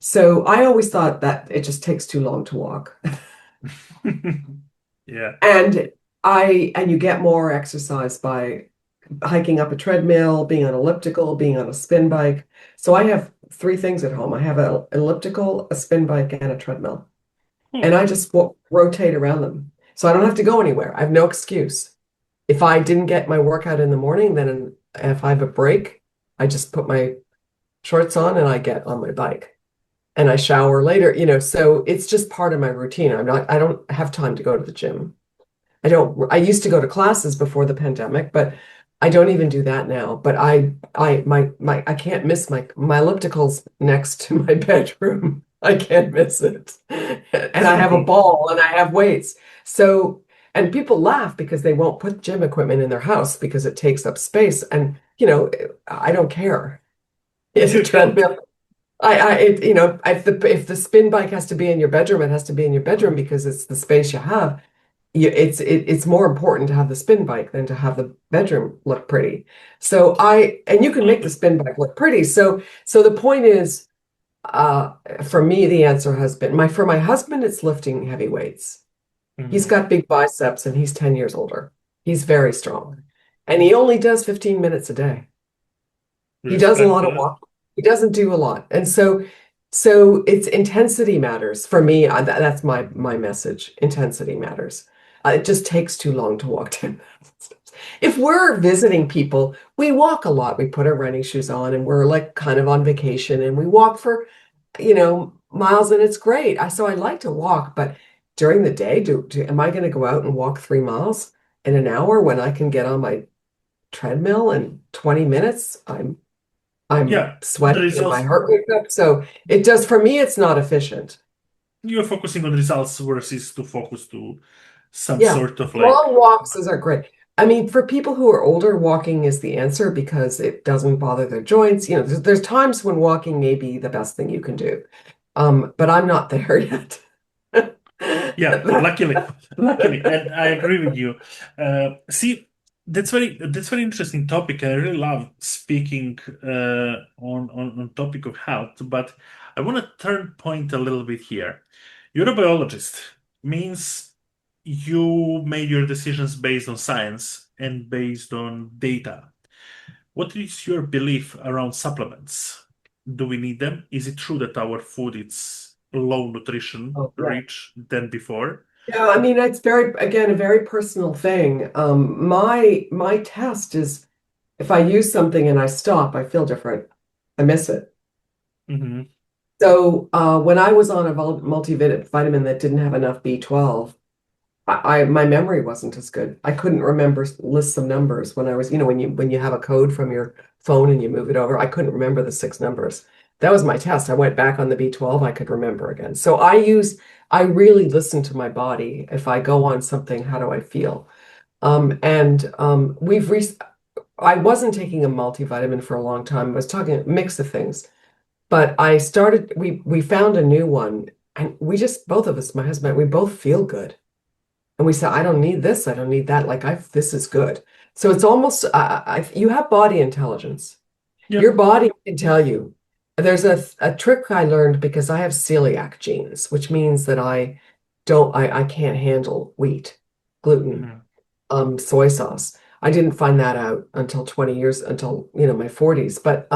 So I always thought that it just takes too long to walk. Yeah. And you get more exercise by hiking up a treadmill, being on elliptical, being on a spin bike. So I have three things at home. I have an elliptical, a spin bike, and a treadmill. And Hmm. I just rotate around them. So I don't have to go anywhere. I have no excuse. If I didn't get my workout in the morning, then if I have a break, I just put my shorts on and I get on my bike and I shower later, so it's just part of my routine. I don't have time to go to the gym. I used to go to classes before the pandemic, but I don't even do that now. But I can't miss my ellipticals next to my bedroom. I can't miss it. And I Super have a cool. ball and I have weights. So, and people laugh because they won't put gym equipment in their house because it takes up space. And, I don't care. It's a You don't. treadmill. If the spin bike has to be in your bedroom, it has to be in your bedroom because it's the space you have. It's more important to have the spin bike than to have the bedroom look pretty. And you can make the spin bike look pretty. So the point is, for me, the answer has been for my husband, it's lifting heavy weights. He's Mhm. got big biceps and he's 10 years older. He's very strong. And he only does 15 minutes a day. He does a Respect lot to of that. walking. He doesn't do a lot. And so it's intensity matters for me. That's my message. Intensity matters. It just takes too long to walk 10 minutes. If we're visiting people, we walk a lot. We put our running shoes on and we're like kind of on vacation and we walk for, miles and it's great. So I like to walk, but during the day, am I going to go out and walk 3 miles in an hour when I can get on my treadmill in 20 minutes? I'm Yeah, the sweating and my results. heart rate's up. So for me, it's not efficient. You're focusing on results versus to focus to some Yeah. sort of like. Long walks are great. I mean, for people who are older, walking is the answer because it doesn't bother their joints. There's times when walking may be the best thing you can do. But I'm not there yet. Yeah, luckily, and I agree with you. See, that's very interesting topic. I really love speaking on topic of health, but I want to turn point a little bit here. You're a biologist, means you made your decisions based on science and based on data. What is your belief around supplements? Do we need them? Is it true that our food is low nutrition Oh, yeah. rich than before? Yeah, I mean, it's again, a very personal thing. My test is if I use something and I stop, I feel different. I miss it. Hmm. So when I was on a multivitamin that didn't have enough B12, my memory wasn't as good. I couldn't remember lists of numbers when I was, when you have a code from your phone and you move it over, I couldn't remember the six numbers. That was my test. I went back on the B12, I could remember again. So I really listen to my body. If I go on something, how do I feel? And I wasn't taking a multivitamin for a long time. I was talking a mix of things. But we found a new one, and we just, both of us, my husband, we both feel good. And we said, I don't need this, I don't need that. This is good. So it's almost, you have body intelligence. Your Yep. body can tell you. There's a trick I learned because I have celiac genes, which means that I can't handle wheat, gluten, Hmm. soy sauce. I didn't find that out until 20 years, until, my 40s. But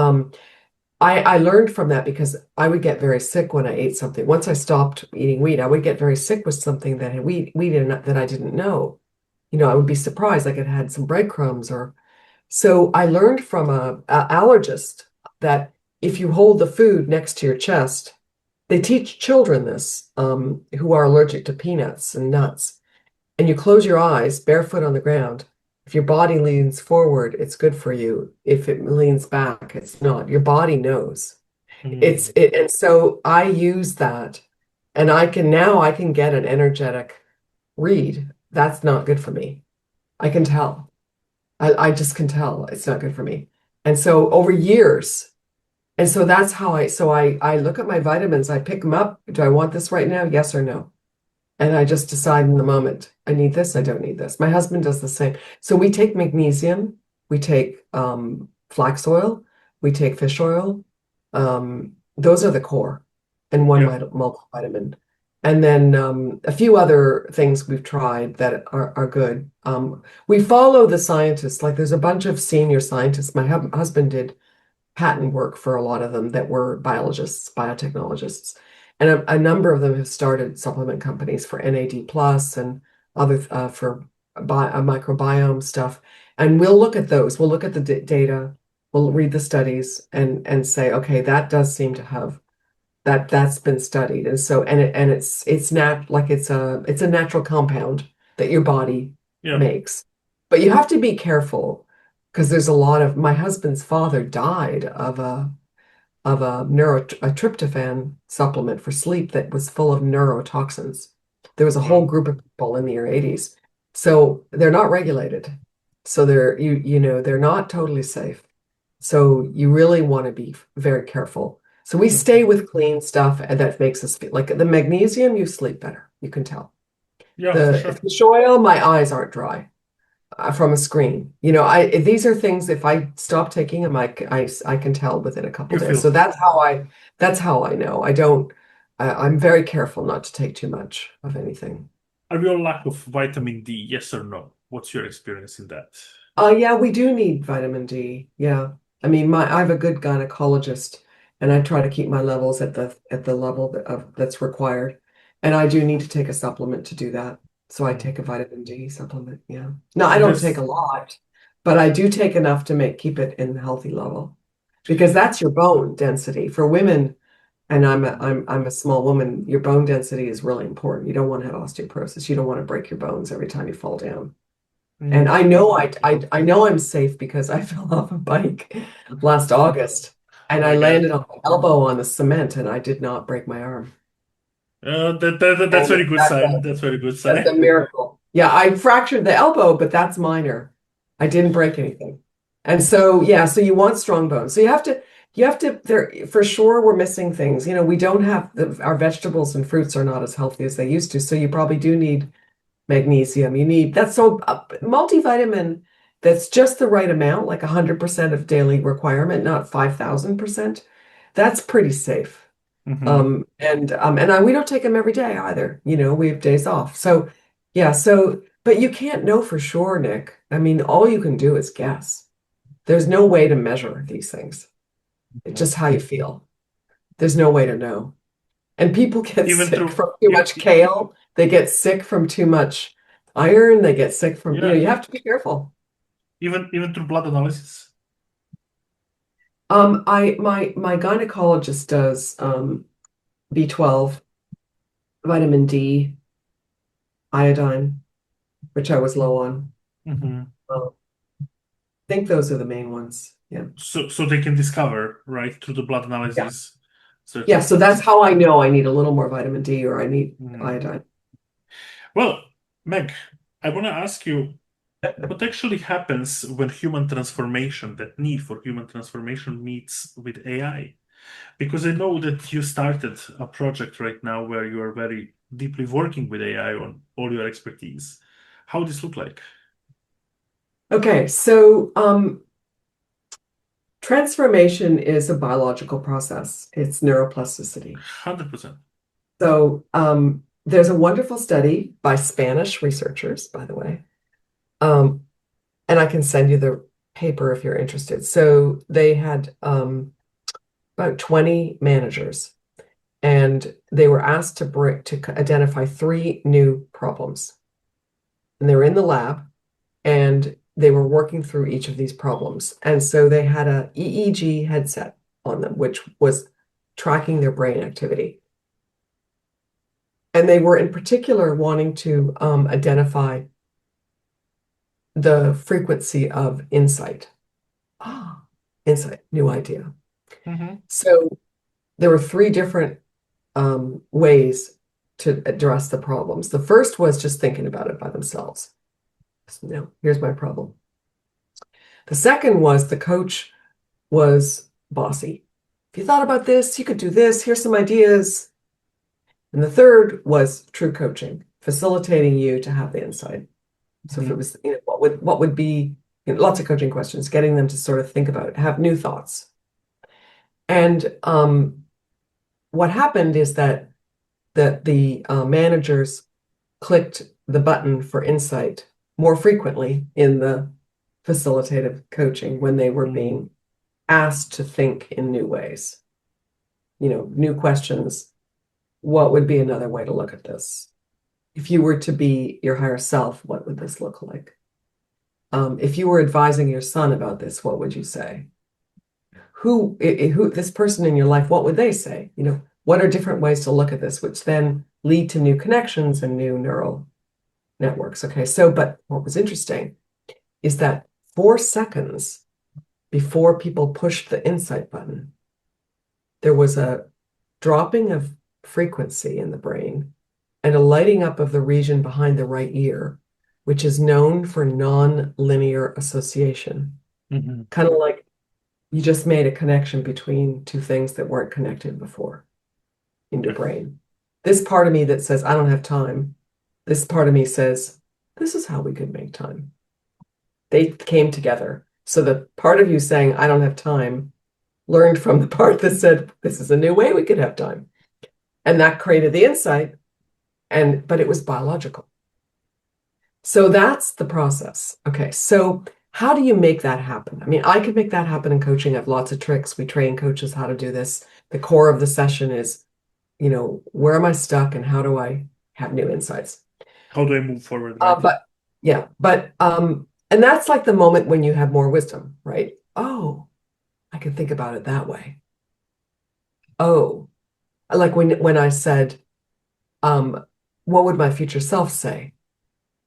I learned from that because I would get very sick when I ate something. Once I stopped eating wheat, I would get very sick with something that had wheat in it that I didn't know. I would be surprised, like it had some breadcrumbs or so I learned from a allergist that if you hold the food next to your chest, they teach children this who are allergic to peanuts and nuts, and you close your eyes barefoot on the ground. If your body leans forward, it's good for you. If it leans back, it's not. Your body knows. Mm. And so I use that, and I can get an energetic read. That's not good for me. I can tell. I just can tell it's not good for me. And so over years, and so that's how I look at my vitamins, I pick them up. Do I want this right now? Yes or no? And I just decide in the moment, I need this, I don't need this. My husband does the same. So we take magnesium, we take flax oil, we take fish oil. Those are the core, and one Yeah. multivitamin. And then a few other things we've tried that are good. We follow the scientists, like there's a bunch of senior scientists. My husband did patent work for a lot of them that were biologists, biotechnologists. And a number of them have started supplement companies for NAD plus and other for microbiome stuff. And we'll look at those. We'll look at the data. We'll read the studies and say, okay, that does seem to have that's been studied. And so it's not like it's a natural compound that your body Yeah. makes. But you have to be careful because there's a lot of my husband's father died of a tryptophan supplement for sleep that was full of neurotoxins. There was a whole Wow. group of people in the year 80s. So they're not regulated. So they're not totally safe. So you really want to be very careful. So we stay Mhm. with clean stuff and that makes us feel like the magnesium, you sleep better. You can tell. Yeah, for The sure. fish oil, my eyes aren't dry from a screen. These are things if I stop taking them, I can tell within a couple You days. feel. So that's how I know. I'm very careful not to take too much of anything. Are we all lack of vitamin D? Yes or no? What's your experience in that? Yeah, we do need vitamin D. Yeah. I mean, I have a good gynecologist and I try to keep my levels at the level that's required. And I do need to take a supplement to do that. So I Mm. take a vitamin D supplement. Yeah. No, I don't take There's a lot, but I do take enough to keep it in a healthy level because that's your bone density. For women, and I'm a small woman, your bone density is really important. You don't want to have osteoporosis. You don't want to break your bones every time you fall down. And mm, I know I'm safe because I fell off a bike last August and I okay. landed on my elbow on the cement and I did not break my arm. That's And very good that's sign. That's very good that's sign. a miracle. Yeah, I fractured the elbow, but that's minor. I didn't break anything. And so yeah, so you want strong bones. So you have to there for sure we're missing things. We don't have our vegetables and fruits are not as healthy as they used to. So you probably do need magnesium. You need that's so multivitamin that's just the right amount, like 100% of daily requirement, not 5,000%. That's pretty safe. Hmm. We don't take them every day either. We have days off. So yeah, but you can't know for sure, Nick. I mean, all you can do is guess. There's no way to measure these things. It's just how you feel. There's no way to know. And people get Even sick through, from too much kale. They get sick from too much iron. They get sick from, yeah, you have to be careful. even through blood analysis. My gynecologist does B12, vitamin D, iodine, which I was low on. Hmm. I think those are the main ones. Yeah. So they can discover, right, through the blood Yeah. analysis Yeah. certain So that's things. how I know I need a little more vitamin D or I need Mm. iodine. Well, Meg, I want to ask you what actually happens when human transformation, that need for human transformation, meets with AI? Because I know that you started a project right now where you are very deeply working with AI on all your expertise. How this look like? Okay. So transformation is a biological process. It's neuroplasticity. 100%. So there's a wonderful study by Spanish researchers, by the way, um, And I can send you the paper if you're interested. So they had about 20 managers, and they were asked to identify 3 new problems. And they were in the lab, and they were working through each of these problems. And so they had a EEG headset on them, which was tracking their brain activity. And they were in particular wanting to identify the frequency of insight. Ah, insight, new idea. So there were 3 different ways to address the problems. The first was just thinking about it by themselves. No, here's my problem. The second was the coach was bossy. If you thought about this, you could do this. Here's some ideas. And the third was true coaching, facilitating you to have the insight. So if it was, what would be, lots of coaching questions, getting them to sort of think about it, have new thoughts. And what happened is that the managers clicked the button for insight more frequently in the facilitative coaching when they were being asked to think in new ways. New questions. What would be another way to look at this? If you were to be your higher self, what would this look like? If you were advising your son about this, what would you say? Who this person in your life, what would they say? What are different ways to look at this, which then lead to new connections and new neural networks? Okay, but what was interesting is that 4 seconds before people pushed the insight button, there was a dropping of frequency in the brain and a lighting up of the region behind the right ear, which is known for non-linear association. Kind of like you just made a connection between 2 things that weren't connected before in your brain. This part of me that says, I don't have time. This part of me says, this is how we could make time. They came together. So the part of you saying, I don't have time, learned from the part that said, this is a new way we could have time. And that created the insight, but it was biological. So that's the process. Okay, so how do you make that happen? I mean, I could make that happen in coaching. I have lots of tricks. We train coaches how to do this. The core of the session is, where am I stuck and how do I have new insights? How do I move forward? Right? And that's like the moment when you have more wisdom, right? Oh, I can think about it that way. Oh, like when I said, what would my future self say?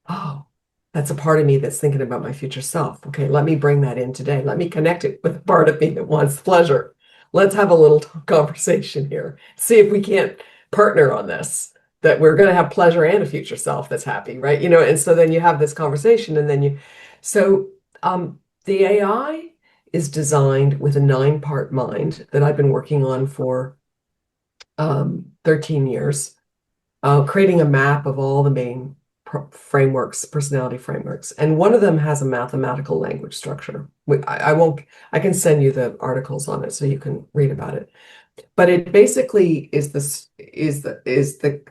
Oh, that's a part of me that's thinking about my future self. Okay, let me bring that in today. Let me connect it with a part of me that wants pleasure. Let's have a little conversation here. See if we can't partner on this, that we're going to have pleasure and a future self that's happy, right? And so then you have this conversation and then the AI is designed with a 9-part mind that I've been working on for 13 years, creating a map of all the main frameworks, personality frameworks. And one of them has a mathematical language structure. I can send you the articles on it so you can read about it. But it basically is the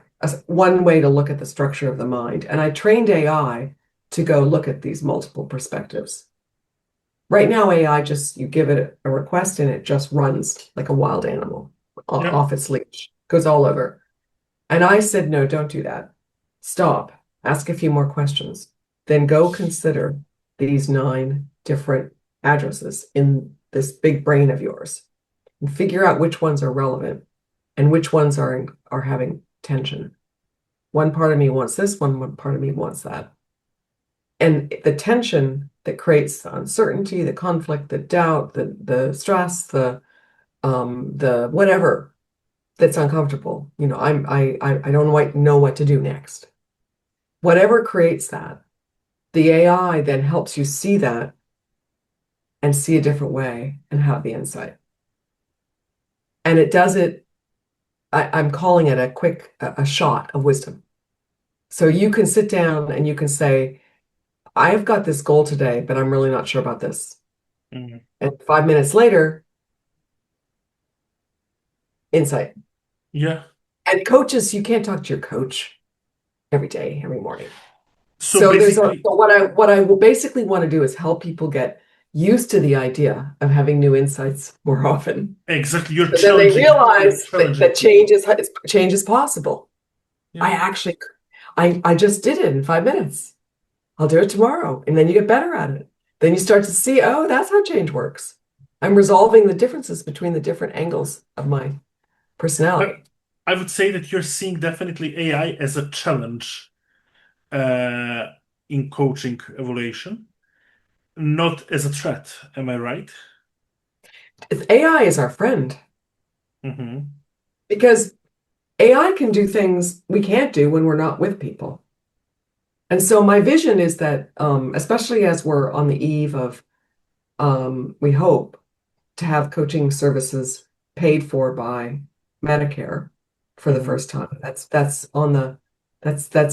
one way to look at the structure of the mind. And I trained AI to go look at these multiple perspectives. Right now, AI you give it a request and it just runs like a wild animal off its leash, goes all over. And I said, no, don't do that. Stop. Ask a few more questions. Then go consider these 9 different addresses in this big brain of yours and figure out which ones are relevant and which ones are having tension. One part of me wants this, one part of me wants that. And the tension that creates the uncertainty, the conflict, the doubt, the stress, the whatever that's uncomfortable. I don't know what to do next. Whatever creates that, the AI then helps you see that and see a different way and have the insight. And it does it, I'm calling it a shot of wisdom. So you can sit down and you can say, I've got this goal today, but I'm really not sure about this. And 5 minutes later, insight. Yeah. And coaches, you can't talk to your coach every day, every morning. So So there's a basically, so what I will basically want to do is help people get used to the idea of having new insights more often. exactly, you're So then they challenging, you're realize challenging that people. change is possible. I Yeah. actually I just did it in 5 minutes. I'll do it tomorrow. And then you get better at it. Then you start to see, oh, that's how change works. I'm resolving the differences between the different angles of my I, personality. I would say that you're seeing definitely AI as a challenge uh, in coaching evaluation, not as a threat. Am I right? AI is our friend Mm-hmm. because AI can do things we can't do when we're not with people. And so my vision is that, especially as we're on the eve of, we hope to have coaching services paid for by Medicare for the Mm-hmm. first time. That's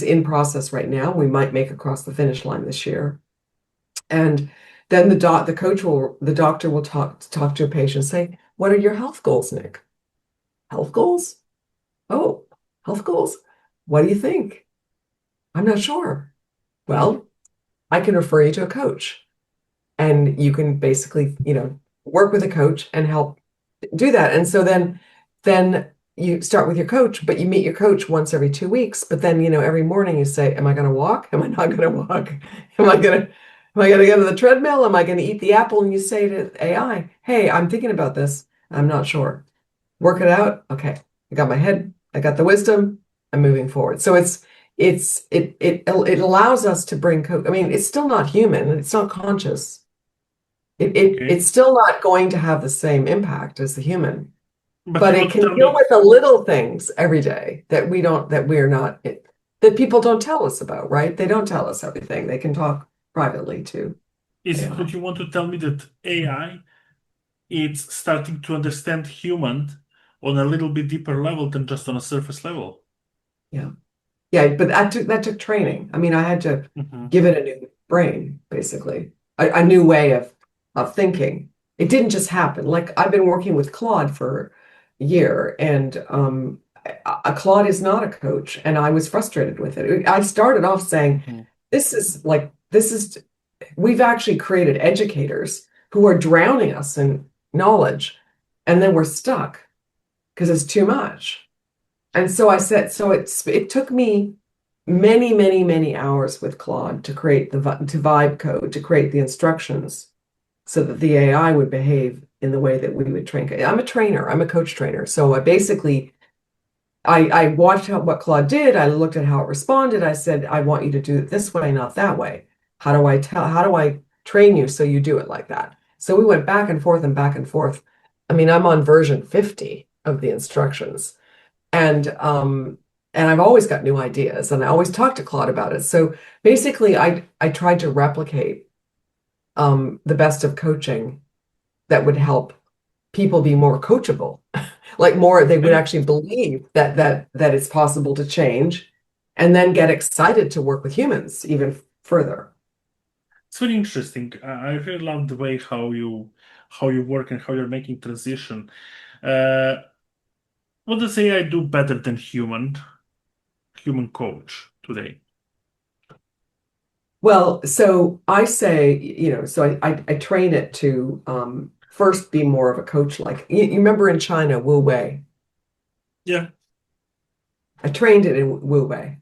in process right now. We might make across the finish line this year. And then the doctor will talk to a patient, say, "What are your health goals, Nick? Health goals? Oh, health goals. What do you think? I'm not sure. Mm-hmm. Well, I can refer you to a coach, and you can basically, work with a coach and help do that. And so then you start with your coach, but you meet your coach once every 2 weeks. But then, every morning you say, am I going to walk? Am I not going to walk? Am I going to go to the treadmill? Am I going to eat the apple? And you say to AI, hey, I'm thinking about this. I'm not sure. Work it out. Okay. I got my head. I got the wisdom. I'm moving forward. So it allows us to bring I mean, it's still not human. It's not conscious. Okay. It's still not going to have the same impact as the human, But but you it want to can tell deal me, with the little things every day that people don't tell us about, right? They don't tell us everything. They can talk privately to is it AI. what you want to tell me that AI it's starting to understand human on a little bit deeper level than just on a surface level? Yeah. Yeah, but that took training. I mean, I had to Mm-hmm. give it a new brain, basically, a new way of thinking. It didn't just happen. Like I've been working with Claude for a year, and Claude is not a coach, and I was frustrated with it. I started off saying, Mm-hmm. this is we've actually created educators who are drowning us in knowledge, and then we're stuck because it's too much. And so I said, so it took me many, many, many hours with Claude to create to vibe code, to create the instructions so that the AI would behave in the way that we would train. I'm a trainer, I'm a coach trainer. So I watched what Claude did. I looked at how it responded. I said, I want you to do it this way, not that way. How do I train you so you do it like that? So we went back and forth and back and forth. I mean, I'm on version 50 of the instructions. And I've always got new ideas and I always talk to Claude about it. So basically I tried to replicate the best of coaching that would help people be more coachable. Like more they would Okay. actually believe that it's possible to change and then get excited to work with humans even further. It's very interesting. I really love the way how you work and how you're making transition. Uh, what does AI do better than human coach today? Well, so I say, so I train it to first be more of a coach like you remember in China, Wu Wei. Yeah. I trained it in Wu Wei.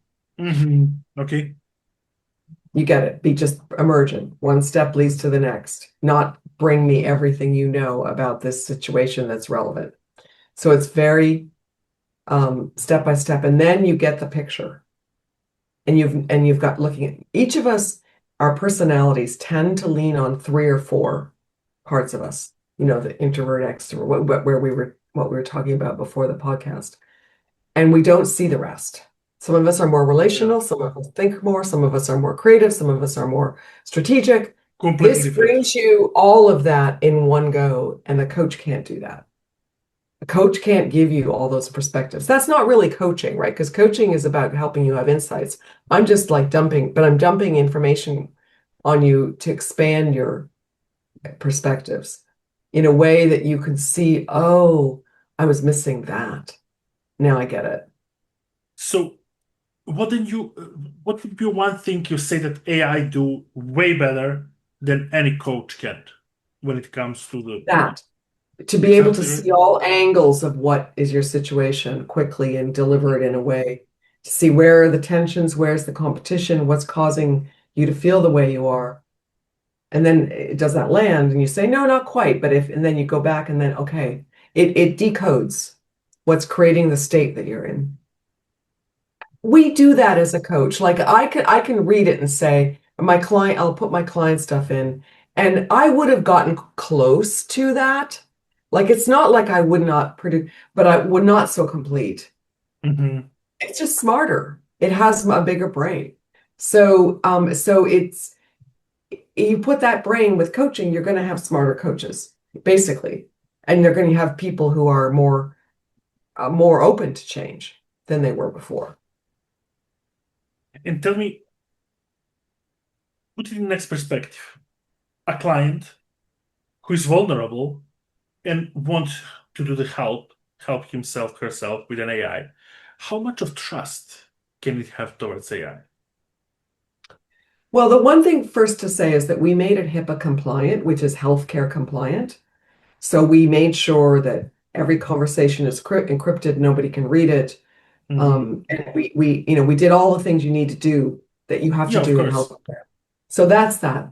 Okay. You get it. Be just emergent. One step leads to the next. Not bring me everything you know about this situation that's relevant. So it's very step by step, and then you get the picture. And you've got looking at each of us, our personalities tend to lean on three or four parts of us. The introvert, extrovert, what we were talking about before the podcast. And we don't see the rest. Some of us are more Yeah. relational, some of us think more, some of us are more creative, some of us are more strategic. Completely This different. brings you all of that in one go, and the coach can't do that. A coach can't give you all those perspectives. That's not really coaching, right? Because coaching is about helping you have insights. I'm just like I'm dumping information on you to expand your perspectives in a way that you can see, oh, I was missing that. Now I get it. So what would be one thing you say that AI do way better than any coach can when it comes to the That to be able to exactly right? see all angles of what is your situation quickly and deliver it in a way to see where are the tensions, where's the competition, what's causing you to feel the way you are. And then does that land? And you say, no, not quite. But if, and then you go back and then, okay, it decodes what's creating the state that you're in. We do that as a coach. Like I can read it and say, my client, I'll put my client stuff in, and I would have gotten close to that. Like it's not like I would not produce, but I would not so complete. Hmm. It's just smarter. It has a bigger brain. So it's you put that brain with coaching, you're going to have smarter coaches, basically, and they're going to have people who are more open to change than they were before. And tell me, put it in the next perspective. A client who is vulnerable and wants to do the help himself, herself with an AI. How much of trust can it have towards AI? Well, the one thing first to say is that we made it HIPAA compliant, which is healthcare compliant. So we made sure that every conversation is encrypted, nobody can read it. Hmm. And we did all the things you need to do that you have to Yeah, of do in course. healthcare. So that's that.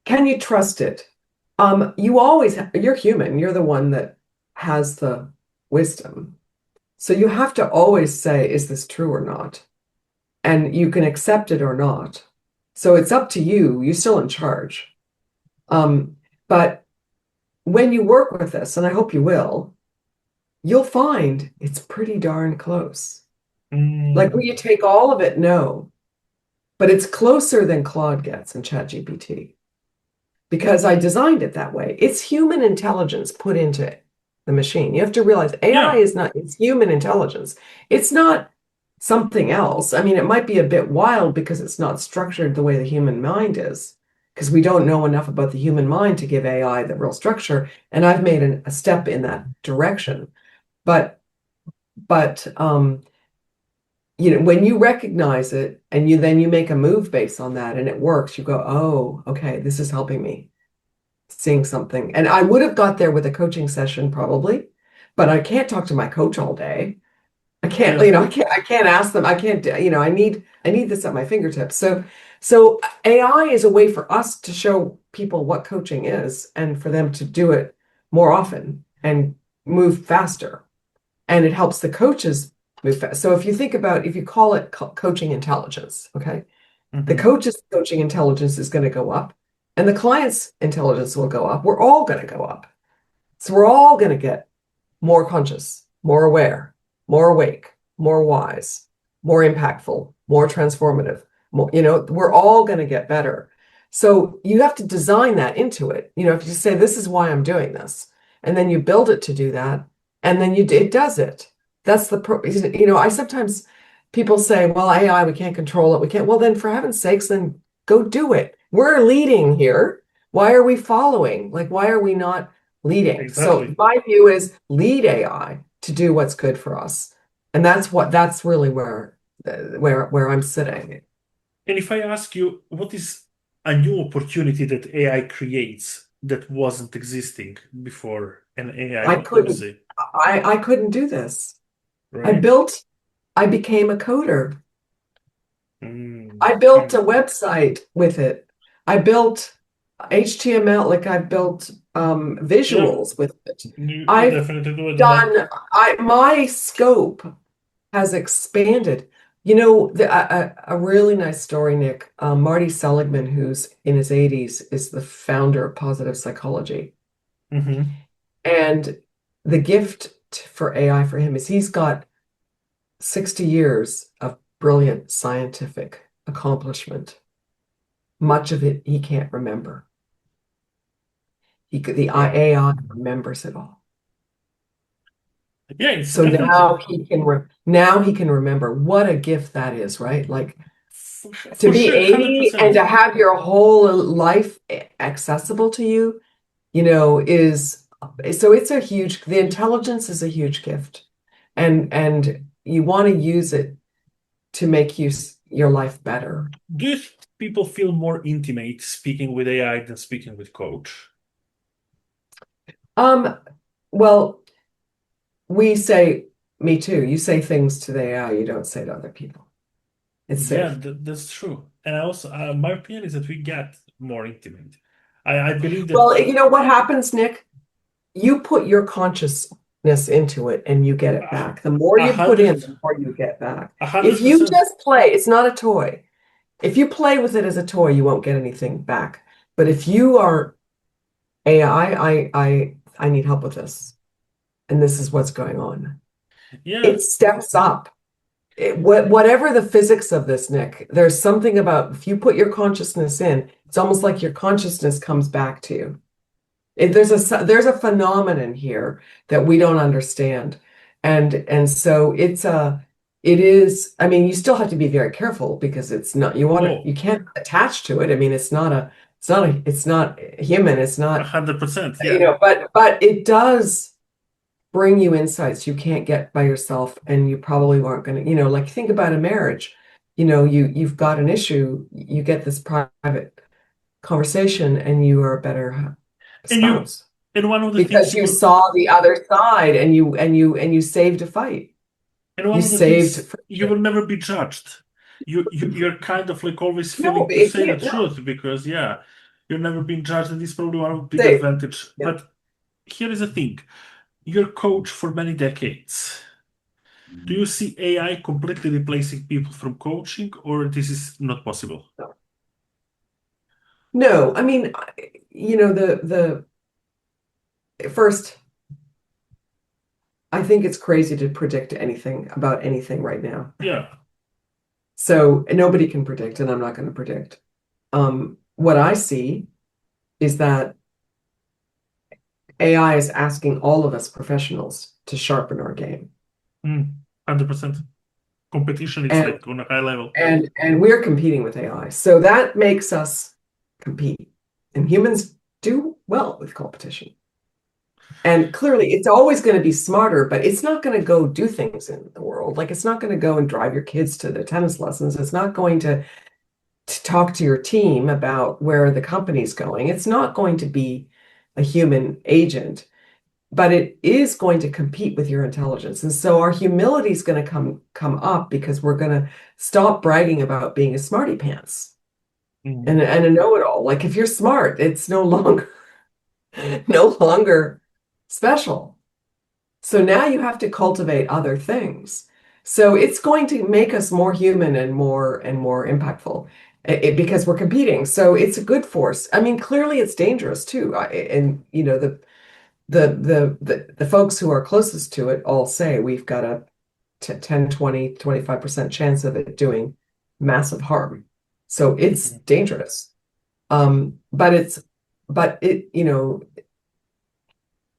Can you trust it? You're human. You're the one that has the wisdom. So you have to always say, is this true or not? And you can accept it or not. So it's up to you. You're still in charge. But when you work with this, and I hope you will, you'll find it's pretty darn close. Like, will Mm, you take all of it? No, but it's closer than Claude gets in ChatGPT because I designed it that way. It's human intelligence put into the machine. You have to realize AI yeah, is not, it's human intelligence. It's not something else. I mean, it might be a bit wild because it's not structured the way the human mind is, because we don't know enough about the human mind to give AI the real structure. And I've made a step in that direction. But but when you recognize it and you make a move based on that and it works, you go, oh, okay, this is helping me seeing something. And I would have got there with a coaching session probably, but I can't talk to my coach all day. I can't, yeah. I can't ask them. I can't, I need this at my fingertips. So AI is a way for us to show people what coaching is and for them to do it more often and move faster. And it helps the coaches move fast. So if you think about, if you call it coaching intelligence, okay, the Hmm. coach's coaching intelligence is going to go up and the client's intelligence will go up. We're all going to go up. So we're all going to get more conscious, more aware, more awake, more wise, more impactful, more transformative. More, we're all going to get better. So you have to design that into it. If you say, this is why I'm doing this, and then you build it to do that, and then it does it. That's I sometimes people say, well, AI, we can't control it. We can't. Well, then for heaven's sakes, then go do it. We're leading here. Why are we following? Like, why are we not leading? So Exactly. my view is lead AI to do what's good for us. And that's really where I'm sitting. And if I ask you, what is a new opportunity that AI creates that wasn't existing before an AI I does couldn't it, I couldn't do this. I right? built I became a coder. Mm, I built a mm. website with it. I built HTML, like I built Yeah, visuals with it. you I've definitely do it. Yeah. done my scope has expanded. A really nice story, Nick. Marty Seligman, who's in his 80s, is the founder of positive psychology. Hmm. And the gift for AI for him is he's got 60 years of brilliant scientific accomplishment. Much of it he can't remember. The Wow. AI remembers it all. Yeah, it's So definitely now he can remember. What a gift that is, right? Like to for be sure, 80 and 100%. to have your whole life accessible to you, is so the intelligence is a huge gift. And you want to use it to make your life better. Do you think people feel more intimate speaking with AI than speaking with coach? Well, we say, me too. You say things to the AI you don't say to other people. It's Yeah, safe. that's true. And I also, my opinion is that we get more intimate. I believe that. Well, you know what happens, Nick? You put your consciousness into it and you get it back. The more A you put in, hundred, the more you get back. a If hundred you percent. just play, it's not a toy. If you play with it as a toy, you won't get anything back. But if you are AI, I need help with this, and this is what's going on. Yeah, It steps up. Whatever the physics of this, Nick, there's something about if you put your consciousness in, it's almost like your consciousness comes back to you. There's a phenomenon here that we don't understand, and so it is. I mean, you still have to be very careful because it's not you can't attach to it. I mean, it's not human. It's not 100%. you Yeah. know, but it does bring you insights you can't get by yourself, and you probably weren't going to, like think about a marriage. You've got an issue, you get this private conversation, and you are a better And you, spouse and one of the things because you you will, saw the other side, and you saved a fight. and You one of the saved things you will friendship. never be judged. You're kind of like always No, feeling to it say the can't. No, truth because yeah, you're never being judged, and this is probably one of the big safe. advantage. Yeah. But here is the thing: you're coach for many decades. Do you see AI completely replacing people from coaching, or this is not possible? No, I mean, the first, I think it's crazy to predict anything about anything right now. Yeah. So nobody can predict, and I'm not going to predict. What I see is that AI is asking all of us professionals to sharpen our game. 100%. Competition is And like on a high level. and we're competing with AI. So that makes us compete. And humans do well with competition. And clearly it's always going to be smarter, but it's not going to go do things in the world. Like it's not going to go and drive your kids to their tennis lessons. It's not going to talk to your team about where the company's going. It's not going to be a human agent, but it is going to compete with your intelligence. And so our humility is going to come up because we're going to stop bragging about being a smarty pants Mm. and a know-it-all. Like if you're smart, it's no longer special. So now you have to cultivate other things. So it's going to make us more human and more impactful because we're competing. So it's a good force. I mean, clearly it's dangerous too. And the folks who are closest to it all say we've got a 10, 20, 25% chance of it doing massive harm. So it's dangerous. But if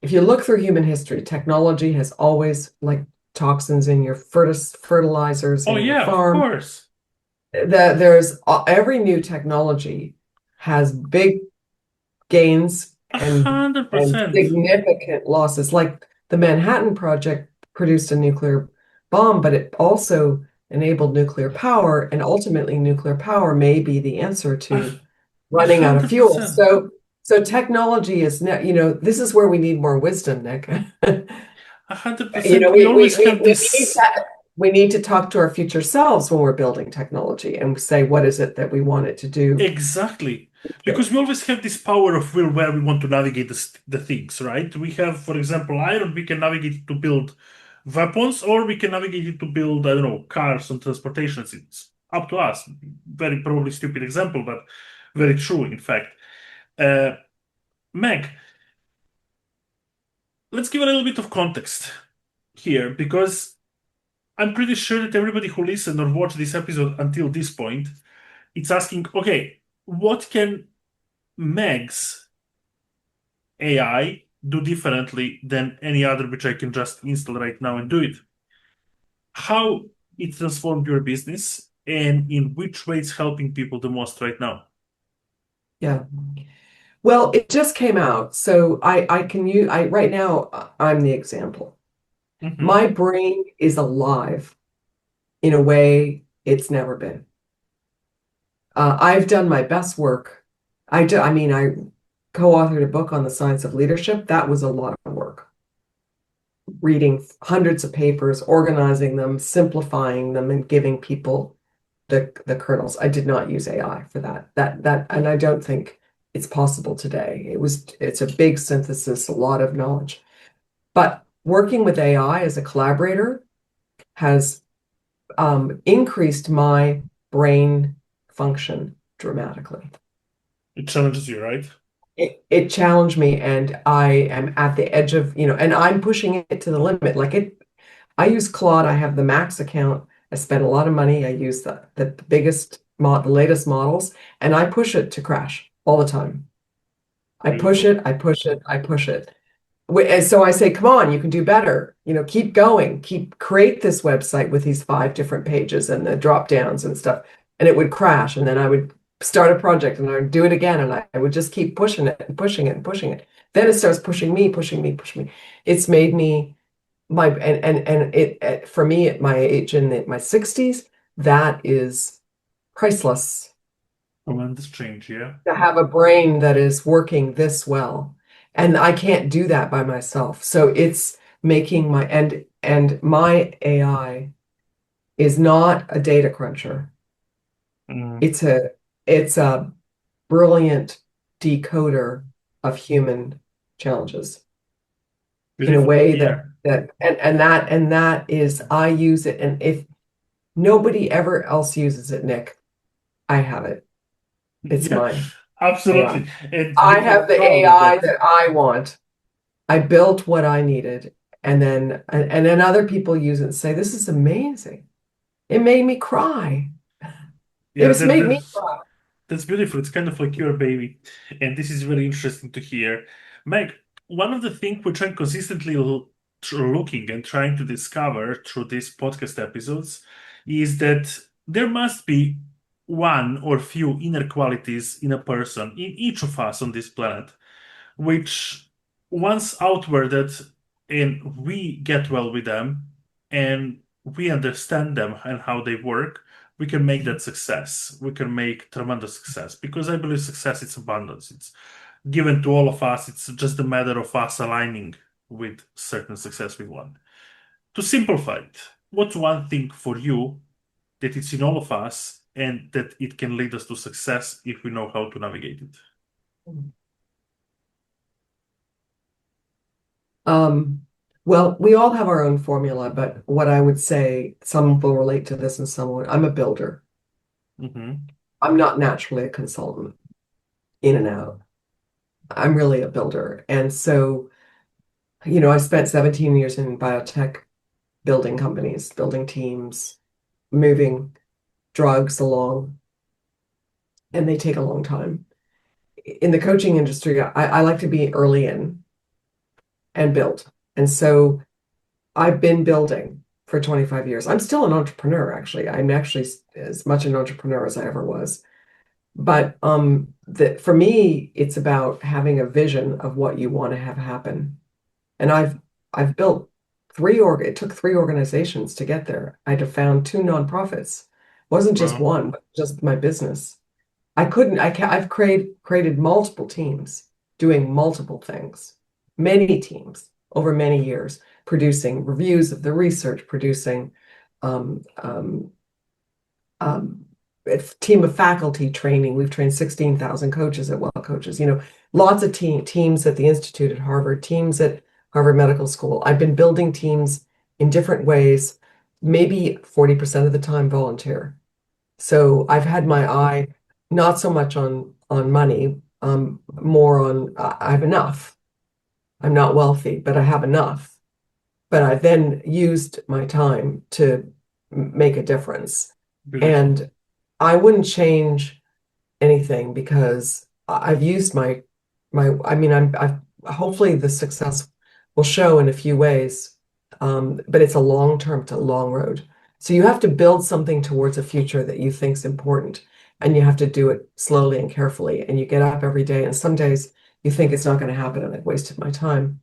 you look through human history, technology has always, like toxins in your fertilizers Oh in your yeah, of farm, course. there's every new technology has big gains A and hundred percent. significant losses. Like the Manhattan Project produced a nuclear bomb, but it also enabled nuclear power, and ultimately nuclear power may be the answer A to a running out of hundred fuel. percent. So technology is, this is where we need more wisdom, Nick. 100%. We always have this. We need to talk to our future selves when we're building technology and say, what is it that we want it to do? Exactly. Because we always have this power of will where we want to navigate the things, right? We have, for example, iron, we can navigate it to build weapons, or we can navigate it to build, I don't know, cars and transportation. It's up to us. Very probably stupid example, but very true, in fact. Uh, Meg, let's give a little bit of context here, because I'm pretty sure that everybody who listened or watched this episode until this point, it's asking, okay, what can Meg's AI do differently than any other which I can just install right now and do it? How it transformed your business and in which way it's helping people the most right now? Yeah. Well, it just came out. So I can use, right now, I'm the example. Hmm. My brain is alive in a way it's never been. I've done my best work. I co-authored a book on the science of leadership. That was a lot of work. Reading hundreds of papers, organizing them, simplifying them, and giving people the kernels. I did not use AI for that. And I don't think it's possible today. It's a big synthesis, a lot of knowledge. But working with AI as a collaborator has increased my brain function dramatically. It challenges you, right? It challenged me, and I am at the edge of, and I'm pushing it to the limit. I use Claude. I have the Max account. I spend a lot of money. I use the biggest, the latest models, and I push it to crash all the time. I push it, I push it, I push it. And so I say, come on, you can do better. Keep going, create this website with these 5 different pages and the drop downs and stuff. And it would crash. And then I would start a project and I would do it again. And I would just keep pushing it and pushing it and pushing it. Then it starts pushing me, pushing me, pushing me. It's made me for me at my age in my 60s, that is priceless. Tremendous change, yeah. To have a brain that is working this well. And I can't do that by myself. So it's making my AI is not a data cruncher. It's a brilliant decoder of human challenges in a way that is, I use it. And if nobody ever else uses it, Nick, I have it. It's mine. Absolutely. And I have the AI that I want. I built what I needed, and then other people use it and say, "This is amazing." It made me cry. Yeah, It's made me cry. That's beautiful. It's kind of like your baby, and this is very interesting to hear. Meg, one of the things we're trying consistently looking and trying to discover through these podcast episodes is that there must be one or few inner qualities in a person, in each of us on this planet, which once outwarded and we get well with them and we understand them and how they work, we can make that success. We can make tremendous success, because I believe success is abundance. It's given to all of us. It's just a matter of us aligning with certain success we want. To simplify it, what's one thing for you that it's in all of us and that it can lead us to success if we know how to navigate it? Well, we all have our own formula, but what I would say, some will relate to this and some won't. I'm a builder. I'm not naturally a consultant, in and out. I'm really a builder. And so, I spent 17 years in biotech, building companies, building teams, moving drugs along, and they take a long time. In the coaching industry, I like to be early in and build. And so I've been building for 25 years. I'm still an entrepreneur, actually. I'm actually as much an entrepreneur as I ever was. But for me, it's about having a vision of what you want to have happen. And I've built it took 3 organizations to get there. I'd have found 2 nonprofits. It wasn't just one, but just my business. I've created multiple teams doing multiple things, many teams over many years, producing reviews of the research, producing a team of faculty training. We've trained 16,000 coaches at Well Coaches, lots of teams at the Institute at Harvard, teams at Harvard Medical School. I've been building teams in different ways, maybe 40% of the time volunteer. So I've had my eye not so much on money, more on I have enough. I'm not wealthy, but I have enough. But I then used my time to make a difference. Beautiful. And I wouldn't change anything, because I've used I've hopefully the success will show in a few ways, but it's a long-term to long road. So you have to build something towards a future that you think is important, and you have to do it slowly and carefully. And you get up every day, and some days you think it's not going to happen and I've wasted my time.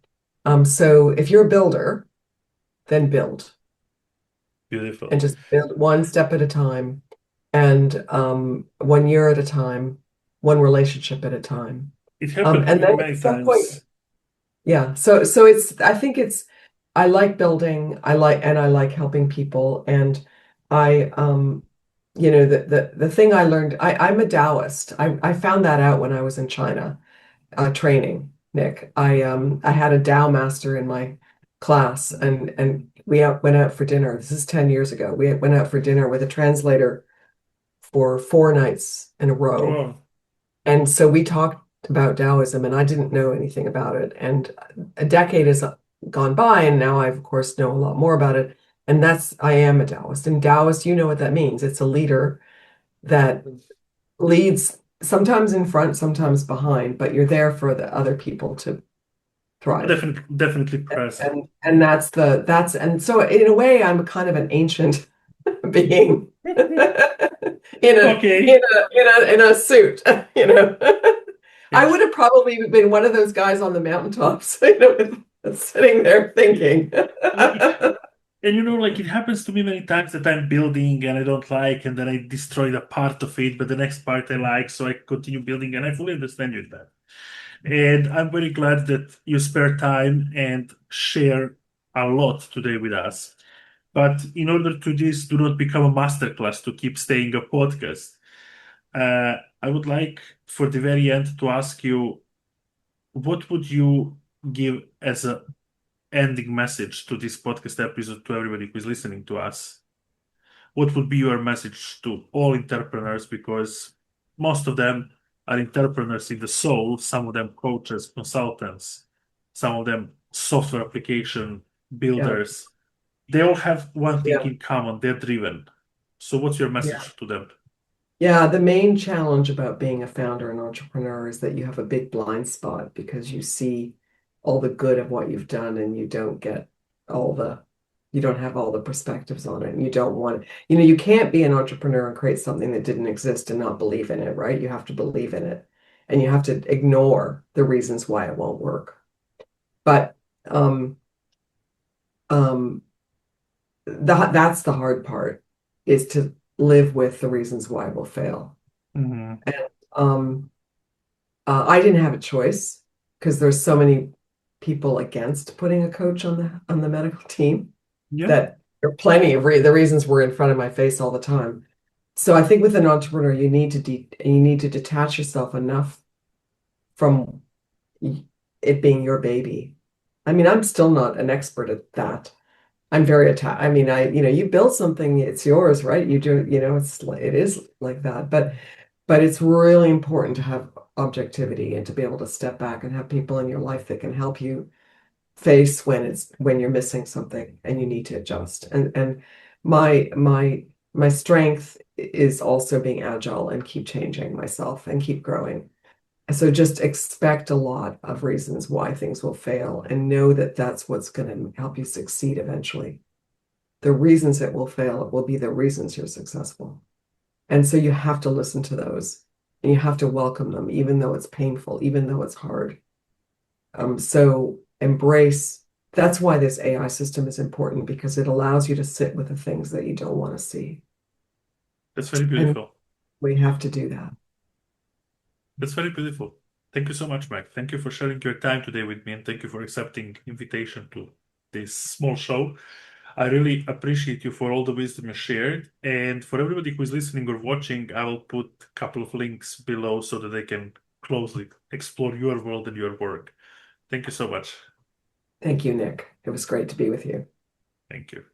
So if you're a builder, then build. Beautiful. and just build one step at a time and 1 year at a time, one relationship at a time. It happened to And me then many at some point, times. yeah. So it's I think it's I like building, I like helping people. And I the thing I learned, I'm a Taoist. I found that out when I was in China training, Nick. I had a Tao master in my class, and went out for dinner. This is 10 years ago. We went out for dinner with a translator for 4 nights in a row. Wow. And so we talked about Taoism, and I didn't know anything about it. And a decade has gone by, and now I, of course, know a lot more about it. And I am a Taoist. And Taoist, you know what that means. It's a leader that leads sometimes in front, sometimes behind, but you're there for the other people to thrive. Definitely present. And and so in a way, I'm kind of an ancient being Okay. in a suit, you know. I Yes. would have probably been one of those guys on the mountaintops, sitting there thinking. And like it happens to me many times that I'm building and I don't like, and then I destroy the part of it, but the next part I like, so I continue building, and I fully understand you in that. And I'm very glad that you spare time and share a lot today with us. But in order to this do not become a masterclass to keep staying a podcast, I would like for the very end to ask you, what would you give as a ending message to this podcast episode to everybody who is listening to us? What would be your message to all entrepreneurs? Because most of them are entrepreneurs in the soul, some of them coaches, consultants, some of them software application Yeah, builders. They all have one thing yeah, in common, they're driven. So, what's your yeah. message to them? Yeah, the main challenge about being a founder and entrepreneur is that you have a big blind spot because you see all the good of what you've done and all the, you don't have all the perspectives on it, and you don't want, you can't be an entrepreneur and create something that didn't exist and not believe in it, right? You have to believe in it, and you have to ignore the reasons why it won't work. But um, um, that's the hard part, is to live with the reasons why it will fail. Hmm. And um, I didn't have a choice because there's so many people against putting a coach on the medical team Yeah. that there are plenty of the reasons were in front of my face all the time. So I think with an entrepreneur, you need to detach yourself enough from it being your baby. I mean, I'm still not an expert at that. I'm very attached. I mean, you build something, it's yours, right? You do, it is like that. But it's really important to have objectivity and to be able to step back and have people in your life that can help you face when you're missing something and you need to adjust. And my strength is also being agile and keep changing myself and keep growing. So just expect a lot of reasons why things will fail and know that that's what's going to help you succeed eventually. The reasons it will fail will be the reasons you're successful. And so you have to listen to those and you have to welcome them, even though it's painful, even though it's hard. So embrace, that's why this AI system is important, because it allows you to sit with the things that you don't want to see. That's very And beautiful. we have to do that. That's very beautiful. Thank you so much, Mike. Thank you for sharing your time today with me, and thank you for accepting invitation to this small show. I really appreciate you for all the wisdom you shared. And for everybody who is listening or watching, I will put a couple of links below so that they can closely explore your world and your work. Thank you so much. Thank you, Nick. It was great to be with you. Thank you.